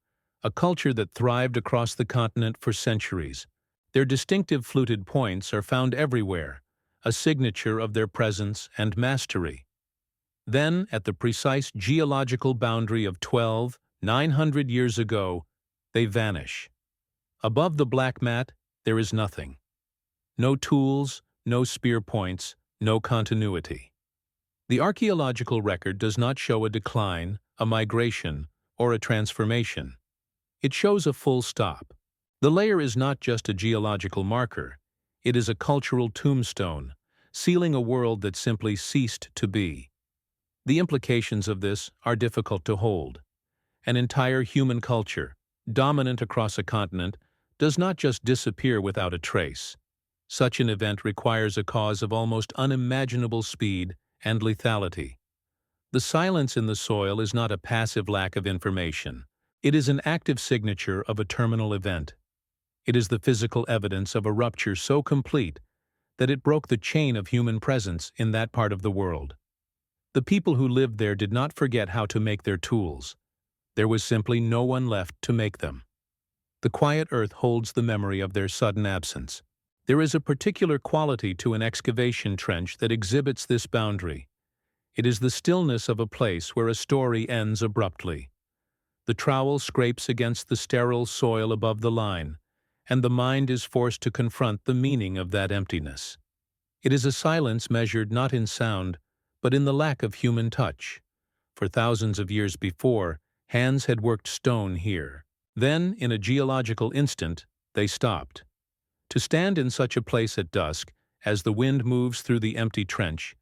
a culture that thrived across the continent for centuries. Their distinctive fluted points are found everywhere, a signature of their presence and mastery. Then, at the precise geological boundary of 900 years ago, they vanish. Above the black mat, there is nothing. No tools, no spear points, no continuity. The archaeological record does not show a decline, a migration, or a transformation. It shows a full stop. The layer is not just a geological marker, it is a cultural tombstone, sealing a world that simply ceased to be. The implications of this are difficult to hold. An entire human culture, dominant across a continent, does not just disappear without a trace. Such an event requires a cause of almost unimaginable speed and lethality. The silence in the soil is not a passive lack of information. It is an active signature of a terminal event. It is the physical evidence of a rupture so complete that it broke the chain of human presence in that part of the world. The people who lived there did not forget how to make their tools. There was simply no one left to make them. The quiet earth holds the memory of their sudden absence. There is a particular quality to an excavation trench that exhibits this boundary. It is the stillness of a place where a story ends abruptly. The trowel scrapes against the sterile soil above the line, and the mind is forced to confront the meaning of that emptiness. It is a silence measured not in sound, but in the lack of human touch. For thousands of years before, hands had worked stone here. Then, in a geological instant, they stopped. To stand in such a place at dusk, as the wind moves through the empty trench,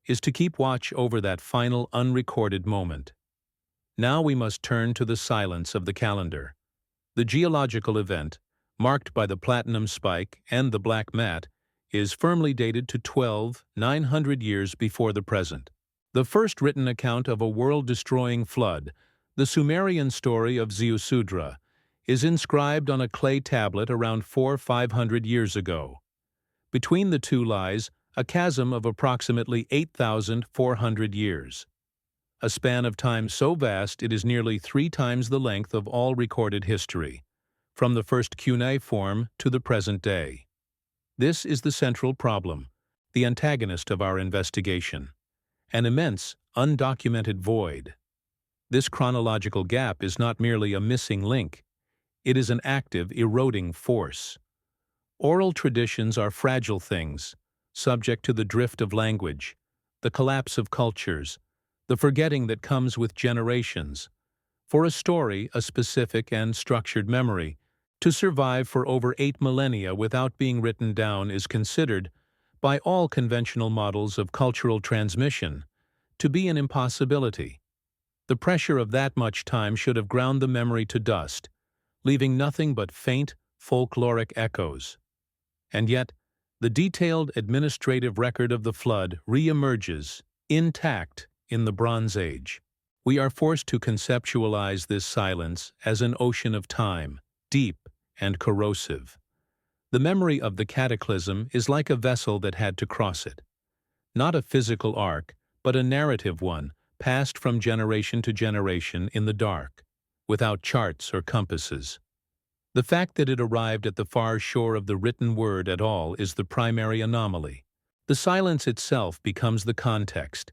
is to keep watch over that final unrecorded moment. Now we must turn to the silence of the calendar. The geological event, marked by the platinum spike and the black mat, is firmly dated to 900 years before the present. The first written account of a world-destroying flood, the Sumerian story of Ziusudra, is inscribed on a clay tablet around 500 years ago. Between the two lies a chasm of approximately 8,400 years. A span of time so vast it is nearly 3 times the length of all recorded history, from the first cuneiform to the present day. This is the central problem, the antagonist of our investigation. An immense, undocumented void. This chronological gap is not merely a missing link. It is an active, eroding force. Oral traditions are fragile things, subject to the drift of language, the collapse of cultures, the forgetting that comes with generations. For a story, a specific and structured memory, to survive for over 8 millennia without being written down is considered, by all conventional models of cultural transmission, to be an impossibility. The pressure of that much time should have ground the memory to dust, leaving nothing but faint, folkloric echoes. And yet, the detailed administrative record of the flood re-emerges, intact, in the Bronze Age. We are forced to conceptualize this silence as an ocean of time, deep and corrosive. The memory of the cataclysm is like a vessel that had to cross it. Not a physical arc, but a narrative one, passed from generation to generation in the dark, without charts or compasses. The fact that it arrived at the far shore of the written word at all is the primary anomaly. The silence itself becomes the context,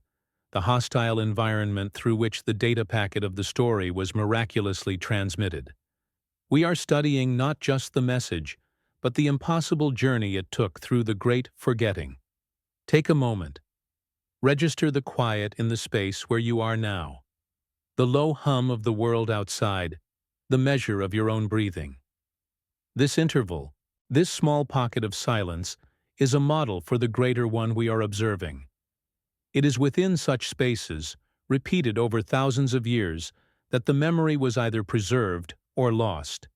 the hostile environment through which the data packet of the story was miraculously transmitted. We are studying not just the message, but the impossible journey it took through the great forgetting. Take a moment. Register the quiet in the space where you are now. The low hum of the world outside, the measure of your own breathing. This interval, this small pocket of silence, is a model for the greater one we are observing. It is within such spaces, repeated over thousands of years, that the memory was either preserved or lost.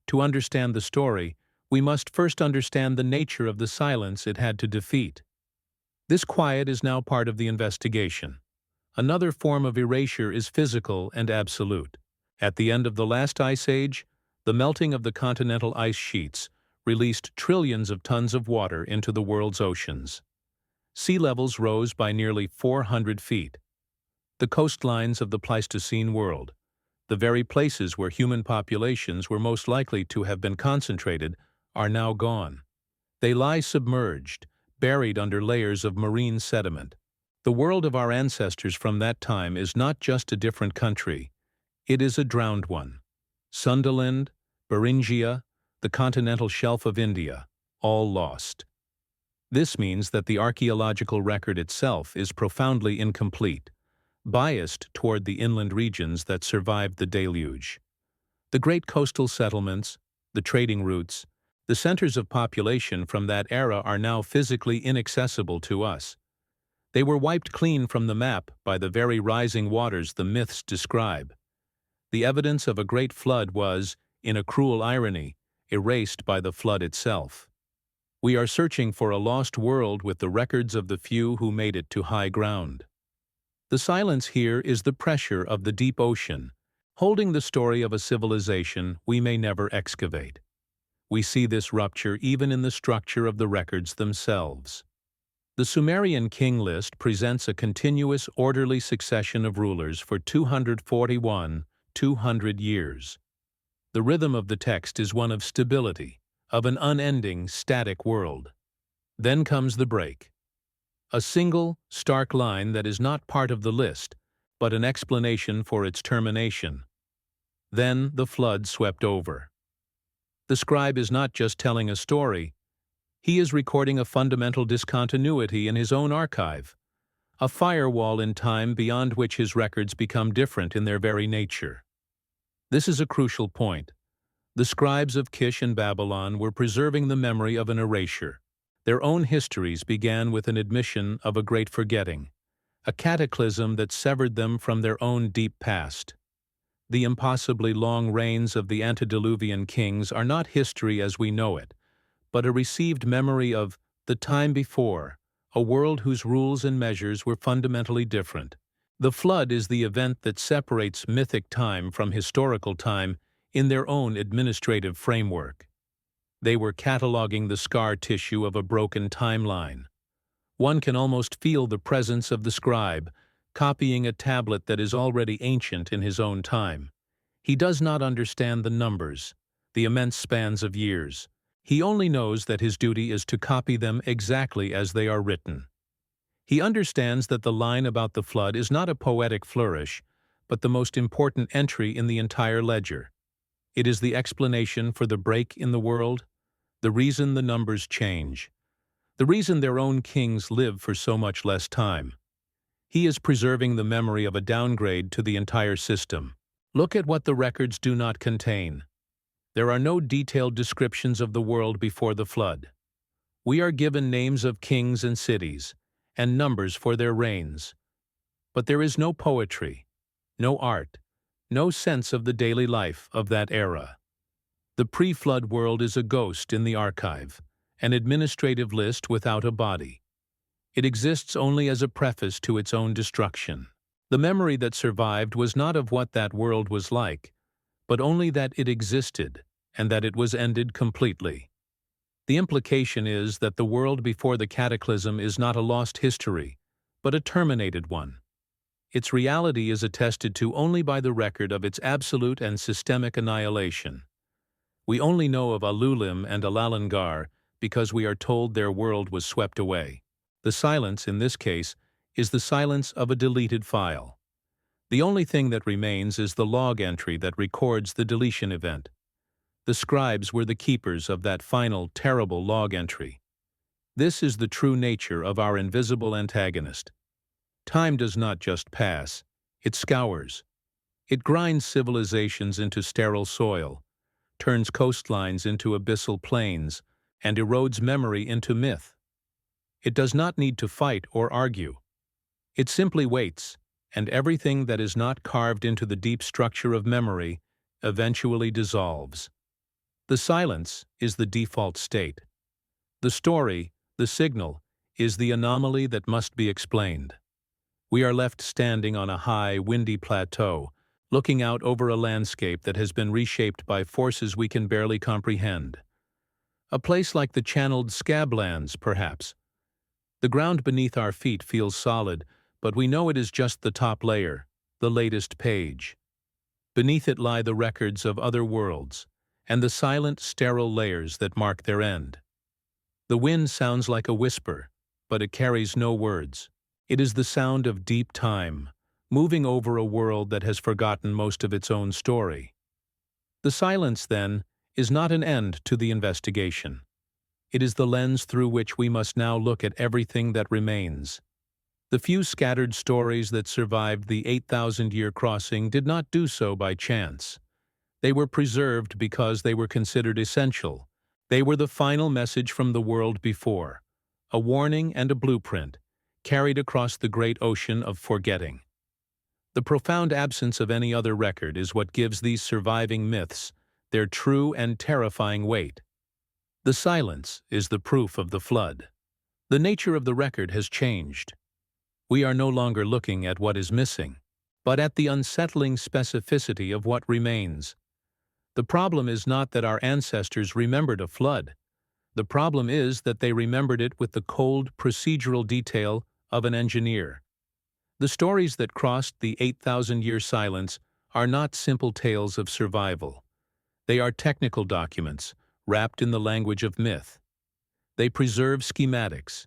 To understand the story, we must first understand the nature of the silence it had to defeat. This quiet is now part of the investigation. Another form of erasure is physical and absolute. At the end of the last ice age, the melting of the continental ice sheets released trillions of tons of water into the world's oceans. Sea levels rose by nearly 400 feet. The coastlines of the Pleistocene world, the very places where human populations were most likely to have been concentrated, are now gone. They lie submerged, buried under layers of marine sediment. The world of our ancestors from that time is not just a different country, it is a drowned one. Sundaland, Beringia, the continental shelf of India, all lost. This means that the archaeological record itself is profoundly incomplete, biased toward the inland regions that survived the deluge. The great coastal settlements, the trading routes, the centers of population from that era are now physically inaccessible to us. They were wiped clean from the map by the very rising waters the myths describe. The evidence of a great flood was, in a cruel irony, erased by the flood itself. We are searching for a lost world with the records of the few who made it to high ground. The silence here is the pressure of the deep ocean, holding the story of a civilization we may never excavate. We see this rupture even in the structure of the records themselves. The Sumerian king list presents a continuous, orderly succession of rulers for 200 years. The rhythm of the text is one of stability, of an unending, static world. Then comes the break. A single, stark line that is not part of the list, but an explanation for its termination. Then the flood swept over. The scribe is not just telling a story, he is recording a fundamental discontinuity in his own archive, a firewall in time beyond which his records become different in their very nature. This is a crucial point. The scribes of Kish and Babylon were preserving the memory of an erasure. Their own histories began with an admission of a great forgetting, a cataclysm that severed them from their own deep past. The impossibly long reigns of the antediluvian kings are not history as we know it, but a received memory of the time before, a world whose rules and measures were fundamentally different. The flood is the event that separates mythic time from historical time in their own administrative framework. They were cataloging the scar tissue of a broken timeline. One can almost feel the presence of the scribe, copying a tablet that is already ancient in his own time. He does not understand the numbers, the immense spans of years. He only knows that his duty is to copy them exactly as they are written. He understands that the line about the flood is not a poetic flourish, but the most important entry in the entire ledger. It is the explanation for the break in the world, the reason the numbers change, the reason their own kings live for so much less time. He is preserving the memory of a downgrade to the entire system. Look at what the records do not contain. There are no detailed descriptions of the world before the flood. We are given names of kings and cities, and numbers for their reigns. But there is no poetry, no art, no sense of the daily life of that era. The pre-flood world is a ghost in the archive, an administrative list without a body. It exists only as a preface to its own destruction. The memory that survived was not of what that world was like, but only that it existed and that it was ended completely. The implication is that the world before the cataclysm is not a lost history, but a terminated one. Its reality is attested to only by the record of its absolute and systemic annihilation. We only know of Alulim and Alalangar because we are told their world was swept away. The silence, in this case, is the silence of a deleted file. The only thing that remains is the log entry that records the deletion event. The scribes were the keepers of that final, terrible log entry. This is the true nature of our invisible antagonist. Time does not just pass, it scours. It grinds civilizations into sterile soil, turns coastlines into abyssal plains, and erodes memory into myth. It does not need to fight or argue. It simply waits, and everything that is not carved into the deep structure of memory eventually dissolves. The silence is the default state. The story, the signal, is the anomaly that must be explained. We are left standing on a high, windy plateau, looking out over a landscape that has been reshaped by forces we can barely comprehend. A place like the channeled Scablands, perhaps. The ground beneath our feet feels solid, but we know it is just the top layer, the latest page. Beneath it lie the records of other worlds, and the silent, sterile layers that mark their end. The wind sounds like a whisper, but it carries no words. It is the sound of deep time, moving over a world that has forgotten most of its own story. The silence, then, is not an end to the investigation. It is the lens through which we must now look at everything that remains. The few scattered stories that survived the 8,000-year crossing did not do so by chance. They were preserved because they were considered essential. They were the final message from the world before, a warning and a blueprint, carried across the great ocean of forgetting. The profound absence of any other record is what gives these surviving myths their true and terrifying weight. The silence is the proof of the flood. The nature of the record has changed. We are no longer looking at what is missing, but at the unsettling specificity of what remains. The problem is not that our ancestors remembered a flood. The problem is that they remembered it with the cold, procedural detail of an engineer. The stories that crossed the 8,000-year silence are not simple tales of survival. They are technical documents, wrapped in the language of myth. They preserve schematics,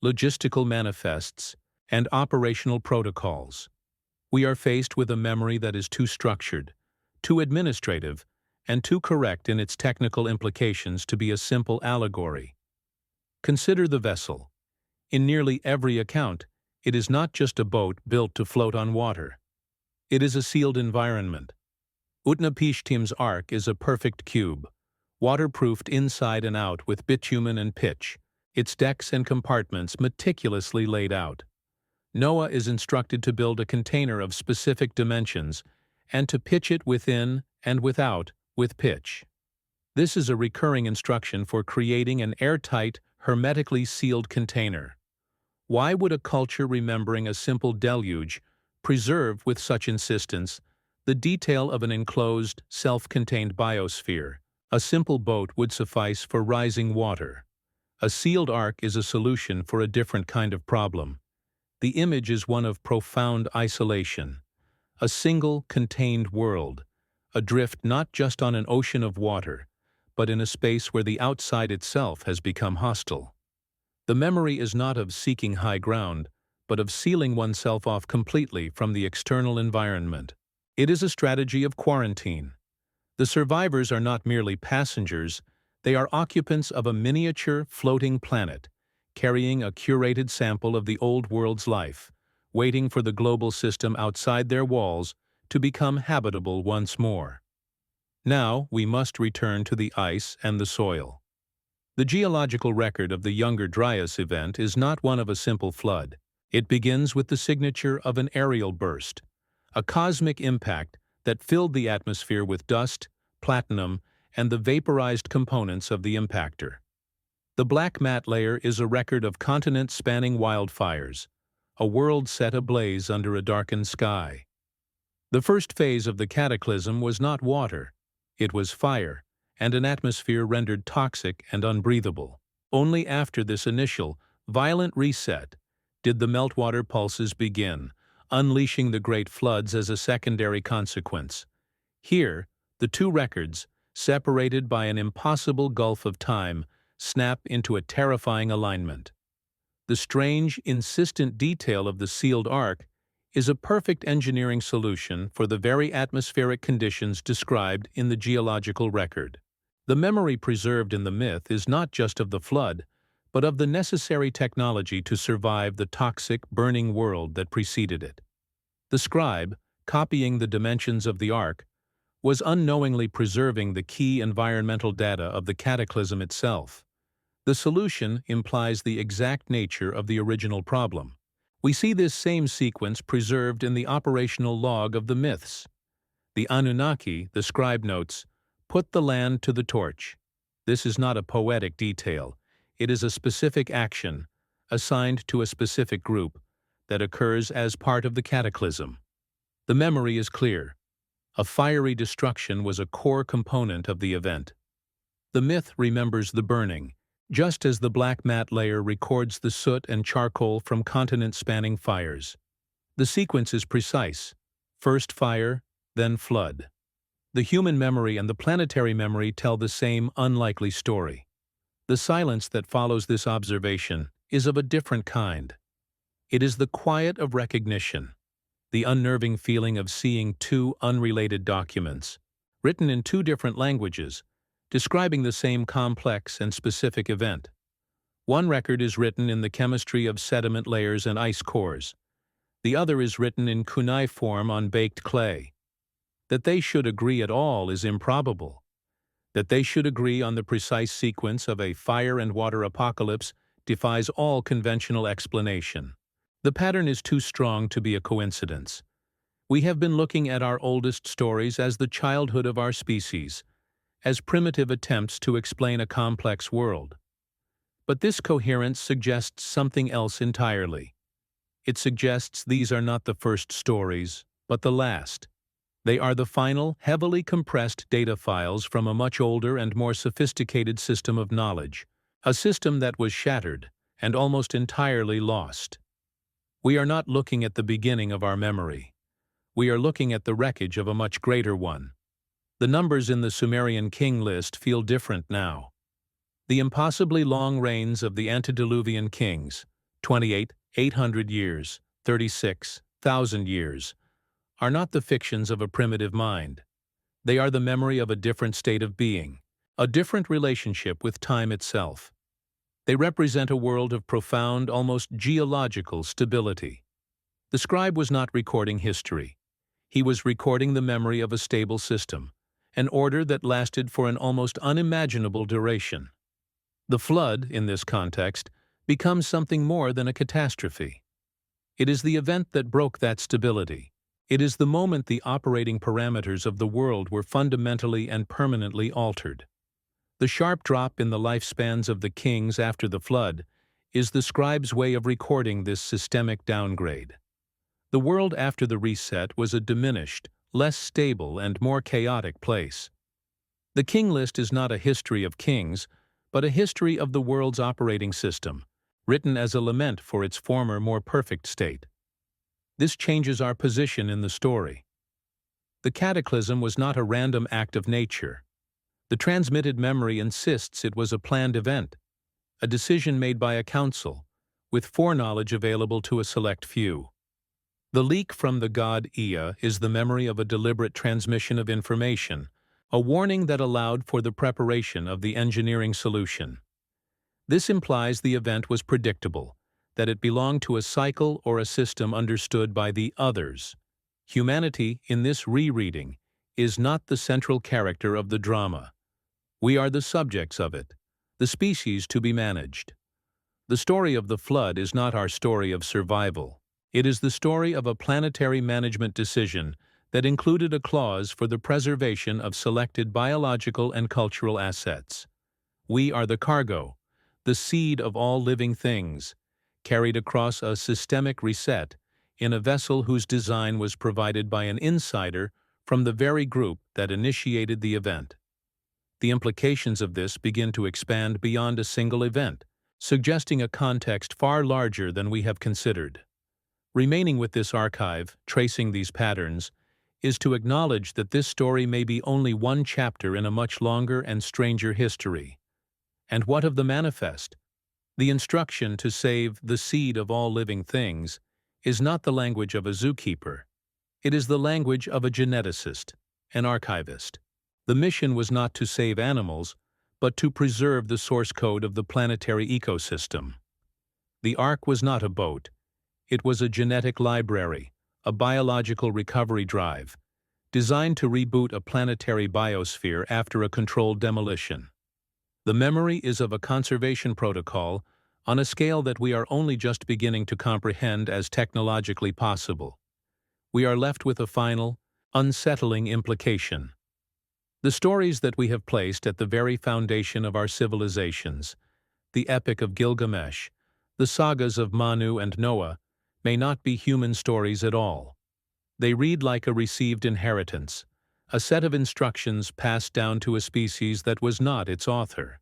logistical manifests, and operational protocols. We are faced with a memory that is too structured, too administrative, and too correct in its technical implications to be a simple allegory. Consider the vessel. In nearly every account, it is not just a boat built to float on water. It is a sealed environment. Utnapishtim's Ark is a perfect cube, waterproofed inside and out with bitumen and pitch, its decks and compartments meticulously laid out. Noah is instructed to build a container of specific dimensions and to pitch it within and without with pitch. This is a recurring instruction for creating an airtight, hermetically sealed container. Why would a culture remembering a simple deluge preserve with such insistence the detail of an enclosed, self-contained biosphere? A simple boat would suffice for rising water. A sealed ark is a solution for a different kind of problem. The image is one of profound isolation. A single, contained world, adrift not just on an ocean of water, but in a space where the outside itself has become hostile. The memory is not of seeking high ground, but of sealing oneself off completely from the external environment. It is a strategy of quarantine. The survivors are not merely passengers, they are occupants of a miniature floating planet, carrying a curated sample of the old world's life, waiting for the global system outside their walls to become habitable once more. Now we must return to the ice and the soil. The geological record of the younger Dryas event is not one of a simple flood. It begins with the signature of an aerial burst, a cosmic impact that filled the atmosphere with dust, platinum, and the vaporized components of the impactor. The black mat layer is a record of continent-spanning wildfires, a world set ablaze under a darkened sky. The first phase of the cataclysm was not water, it was fire, and an atmosphere rendered toxic and unbreathable. Only after this initial, violent reset did the meltwater pulses begin, unleashing the great floods as a secondary consequence. Here, the two records, separated by an impossible gulf of time, snap into a terrifying alignment. The strange, insistent detail of the sealed ark is a perfect engineering solution for the very atmospheric conditions described in the geological record. The memory preserved in the myth is not just of the flood, but of the necessary technology to survive the toxic, burning world that preceded it. The scribe, copying the dimensions of the ark, was unknowingly preserving the key environmental data of the cataclysm itself. The solution implies the exact nature of the original problem. We see this same sequence preserved in the operational log of the myths. The Anunnaki, the scribe notes, put the land to the torch. This is not a poetic detail. It is a specific action, assigned to a specific group, that occurs as part of the cataclysm. The memory is clear. A fiery destruction was a core component of the event. The myth remembers the burning, just as the black mat layer records the soot and charcoal from continent-spanning fires. The sequence is precise. First fire, then flood. The human memory and the planetary memory tell the same unlikely story. The silence that follows this observation is of a different kind. It is the quiet of recognition, the unnerving feeling of seeing two unrelated documents, written in two different languages, describing the same complex and specific event. One record is written in the chemistry of sediment layers and ice cores. The other is written in cuneiform on baked clay. That they should agree at all is improbable. That they should agree on the precise sequence of a fire and water apocalypse defies all conventional explanation. The pattern is too strong to be a coincidence. We have been looking at our oldest stories as the childhood of our species, as primitive attempts to explain a complex world. But this coherence suggests something else entirely. It suggests these are not the first stories, but the last. They are the final, heavily compressed data files from a much older and more sophisticated system of knowledge, a system that was shattered and almost entirely lost. We are not looking at the beginning of our memory. We are looking at the wreckage of a much greater one. The numbers in the Sumerian king list feel different now. The impossibly long reigns of the antediluvian kings, 800 years, 36,000 years, are not the fictions of a primitive mind. They are the memory of a different state of being, a different relationship with time itself. They represent a world of profound, almost geological stability. The scribe was not recording history. He was recording the memory of a stable system, an order that lasted for an almost unimaginable duration. The flood, in this context, becomes something more than a catastrophe. It is the event that broke that stability. It is the moment the operating parameters of the world were fundamentally and permanently altered. The sharp drop in the lifespans of the kings after the flood is the scribe's way of recording this systemic downgrade. The world after the reset was a diminished, less stable, and more chaotic place. The king list is not a history of kings, but a history of the world's operating system, written as a lament for its former, more perfect state. This changes our position in the story. The cataclysm was not a random act of nature. The transmitted memory insists it was a planned event, a decision made by a council, with foreknowledge available to a select few. The leak from the god Ea is the memory of a deliberate transmission of information, a warning that allowed for the preparation of the engineering solution. This implies the event was predictable, that it belonged to a cycle or a system understood by the others. Humanity, in this rereading, is not the central character of the drama. We are the subjects of it, the species to be managed. The story of the flood is not our story of survival. It is the story of a planetary management decision that included a clause for the preservation of selected biological and cultural assets. We are the cargo, the seed of all living things, carried across a systemic reset in a vessel whose design was provided by an insider from the very group that initiated the event. The implications of this begin to expand beyond a single event, suggesting a context far larger than we have considered. Remaining with this archive, tracing these patterns, is to acknowledge that this story may be only one chapter in a much longer and stranger history. And what of the manifest? The instruction to save the seed of all living things is not the language of a zookeeper. It is the language of a geneticist, an archivist. The mission was not to save animals, but to preserve the source code of the planetary ecosystem. The Ark was not a boat. It was a genetic library, a biological recovery drive, designed to reboot a planetary biosphere after a controlled demolition. The memory is of a conservation protocol on a scale that we are only just beginning to comprehend as technologically possible. We are left with a final, unsettling implication. The stories that we have placed at the very foundation of our civilizations, the Epic of Gilgamesh, the sagas of Manu and Noah, may not be human stories at all. They read like a received inheritance, a set of instructions passed down to a species that was not its author.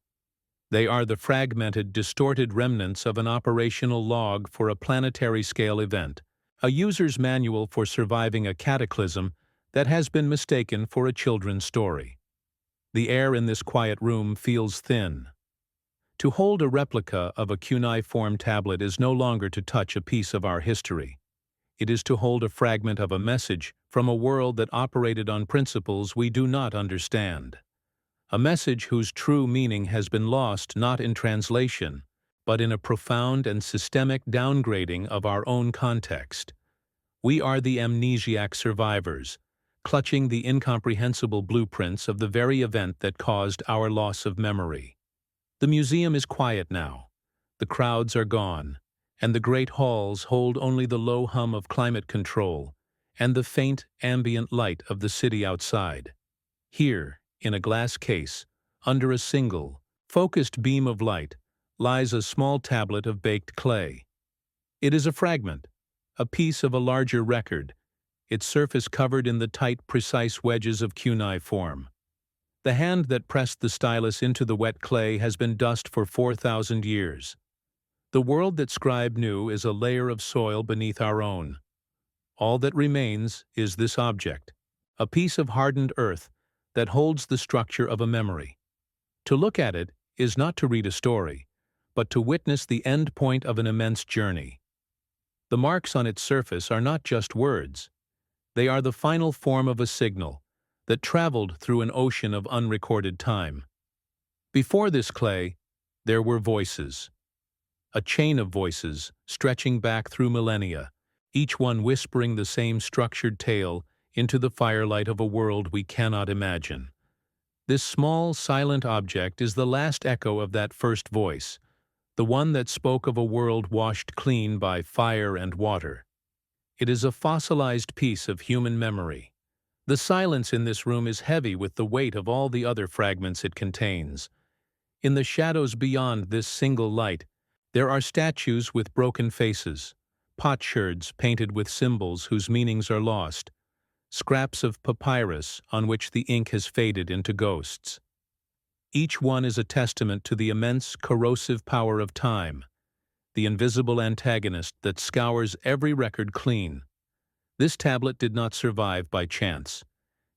They are the fragmented, distorted remnants of an operational log for a planetary-scale event, a user's manual for surviving a cataclysm that has been mistaken for a children's story. The air in this quiet room feels thin. To hold a replica of a cuneiform tablet is no longer to touch a piece of our history. It is to hold a fragment of a message from a world that operated on principles we do not understand. A message whose true meaning has been lost not in translation, but in a profound and systemic downgrading of our own context. We are the amnesiac survivors, clutching the incomprehensible blueprints of the very event that caused our loss of memory. The museum is quiet now. The crowds are gone, and the great halls hold only the low hum of climate control and the faint ambient light of the city outside. Here, in a glass case, under a single, focused beam of light, lies a small tablet of baked clay. It is a fragment, a piece of a larger record, its surface covered in the tight, precise wedges of cuneiform. The hand that pressed the stylus into the wet clay has been dust for 4,000 years. The world that scribe knew is a layer of soil beneath our own. All that remains is this object, a piece of hardened earth that holds the structure of a memory. To look at it is not to read a story, but to witness the end point of an immense journey. The marks on its surface are not just words. They are the final form of a signal that traveled through an ocean of unrecorded time. Before this clay, there were voices. A chain of voices stretching back through millennia, each one whispering the same structured tale into the firelight of a world we cannot imagine. This small, silent object is the last echo of that first voice, the one that spoke of a world washed clean by fire and water. It is a fossilized piece of human memory. The silence in this room is heavy with the weight of all the other fragments it contains. In the shadows beyond this single light, there are statues with broken faces, potsherds painted with symbols whose meanings are lost, scraps of papyrus on which the ink has faded into ghosts. Each one is a testament to the immense corrosive power of time, the invisible antagonist that scours every record clean. This tablet did not survive by chance.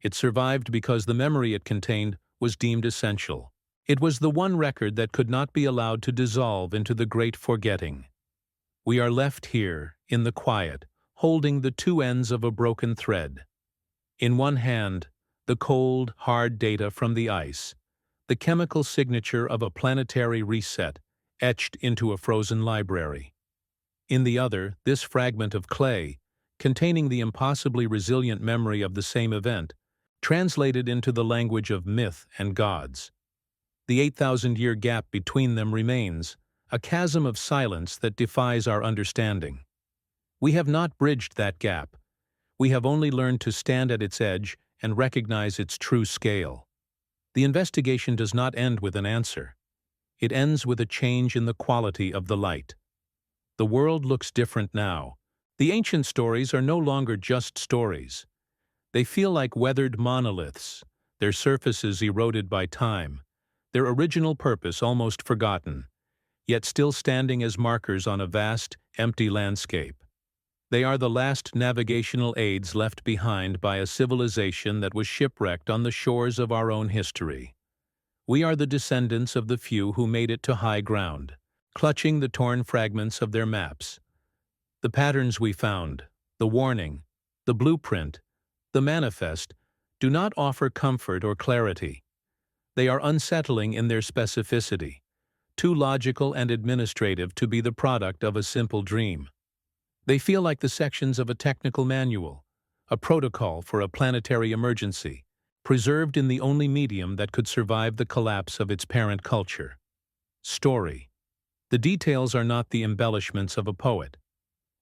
It survived because the memory it contained was deemed essential. It was the one record that could not be allowed to dissolve into the great forgetting. We are left here, in the quiet, holding the two ends of a broken thread. In one hand, the cold, hard data from the ice, the chemical signature of a planetary reset, etched into a frozen library. In the other, this fragment of clay, containing the impossibly resilient memory of the same event, translated into the language of myth and gods. The 8,000-year gap between them remains, a chasm of silence that defies our understanding. We have not bridged that gap. We have only learned to stand at its edge and recognize its true scale. The investigation does not end with an answer. It ends with a change in the quality of the light. The world looks different now. The ancient stories are no longer just stories. They feel like weathered monoliths, their surfaces eroded by time, their original purpose almost forgotten, yet still standing as markers on a vast, empty landscape. They are the last navigational aids left behind by a civilization that was shipwrecked on the shores of our own history. We are the descendants of the few who made it to high ground, clutching the torn fragments of their maps. The patterns we found, the warning, the blueprint, the manifest, do not offer comfort or clarity. They are unsettling in their specificity, too logical and administrative to be the product of a simple dream. They feel like the sections of a technical manual, a protocol for a planetary emergency, preserved in the only medium that could survive the collapse of its parent culture: story. The details are not the embellishments of a poet.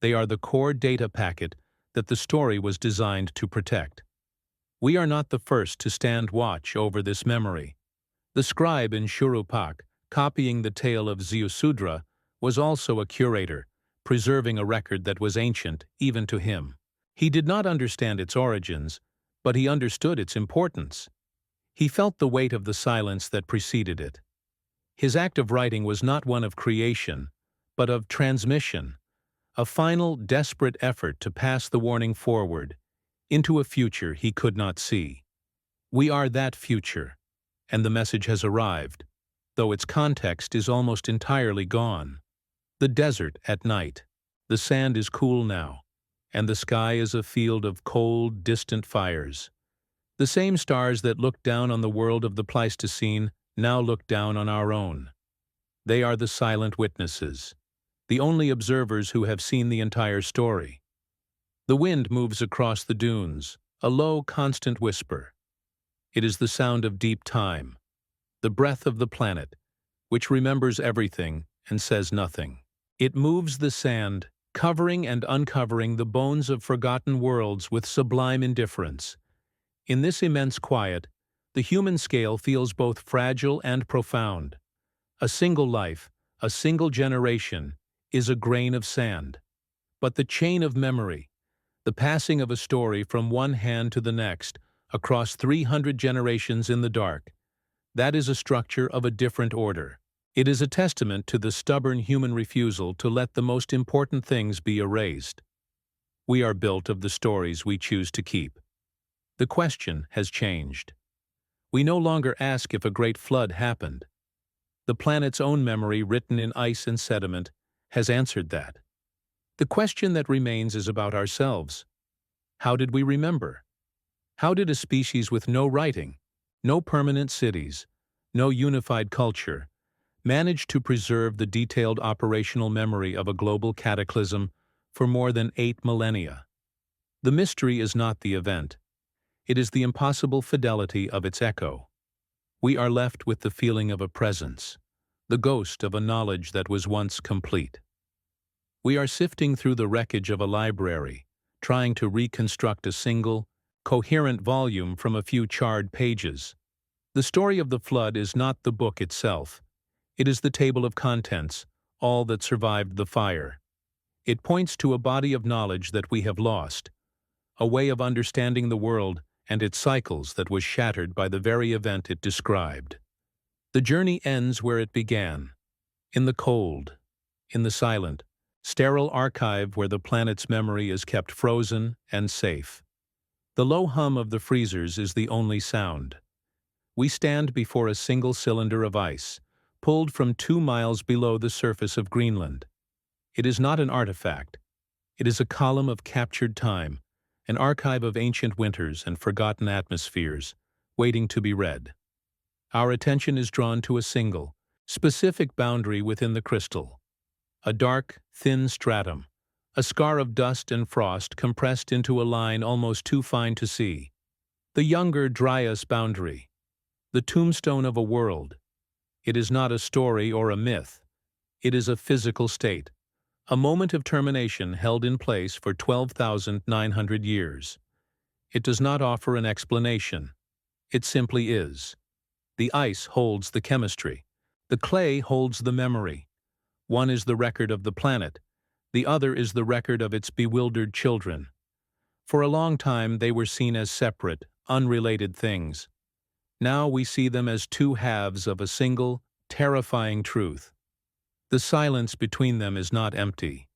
They are the core data packet that the story was designed to protect. We are not the first to stand watch over this memory. The scribe in Shurupak, copying the tale of Ziusudra, was also a curator, preserving a record that was ancient even to him. He did not understand its origins, but he understood its importance. He felt the weight of the silence that preceded it. His act of writing was not one of creation, but of transmission, a final, desperate effort to pass the warning forward, into a future he could not see. We are that future, and the message has arrived, though its context is almost entirely gone. The desert at night. The sand is cool now, and the sky is a field of cold, distant fires. The same stars that looked down on the world of the Pleistocene now look down on our own. They are the silent witnesses, the only observers who have seen the entire story. The wind moves across the dunes, a low, constant whisper. It is the sound of deep time, the breath of the planet, which remembers everything and says nothing. It moves the sand, covering and uncovering the bones of forgotten worlds with sublime indifference. In this immense quiet, the human scale feels both fragile and profound. A single life, a single generation, is a grain of sand. But the chain of memory, the passing of a story from one hand to the next, across 300 generations in the dark, that is a structure of a different order. It is a testament to the stubborn human refusal to let the most important things be erased. We are built of the stories we choose to keep. The question has changed. We no longer ask if a great flood happened. The planet's own memory, written in ice and sediment, has answered that. The question that remains is about ourselves. How did we remember? How did a species with no writing, no permanent cities, no unified culture, manage to preserve the detailed operational memory of a global cataclysm for more than 8 millennia? The mystery is not the event. It is the impossible fidelity of its echo. We are left with the feeling of a presence, the ghost of a knowledge that was once complete. We are sifting through the wreckage of a library, trying to reconstruct a single, coherent volume from a few charred pages. The story of the flood is not the book itself. It is the table of contents, all that survived the fire. It points to a body of knowledge that we have lost, a way of understanding the world and its cycles that was shattered by the very event it described. The journey ends where it began, in the cold, in the silent, sterile archive where the planet's memory is kept frozen and safe. The low hum of the freezers is the only sound. We stand before a single cylinder of ice, pulled from 2 miles below the surface of Greenland. It is not an artifact. It is a column of captured time, an archive of ancient winters and forgotten atmospheres, waiting to be read. Our attention is drawn to a single, specific boundary within the crystal. A dark, thin stratum, a scar of dust and frost compressed into a line almost too fine to see. The younger Dryas boundary, the tombstone of a world. It is not a story or a myth. It is a physical state, a moment of termination held in place for 12,900 years. It does not offer an explanation. It simply is. The ice holds the chemistry. The clay holds the memory. One is the record of the planet. The other is the record of its bewildered children. For a long time they were seen as separate, unrelated things. Now we see them as two halves of a single, terrifying truth. The silence between them is not empty.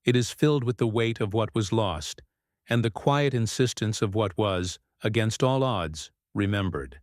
It is filled with the weight of what was lost, and the quiet insistence of what was, against all odds, remembered.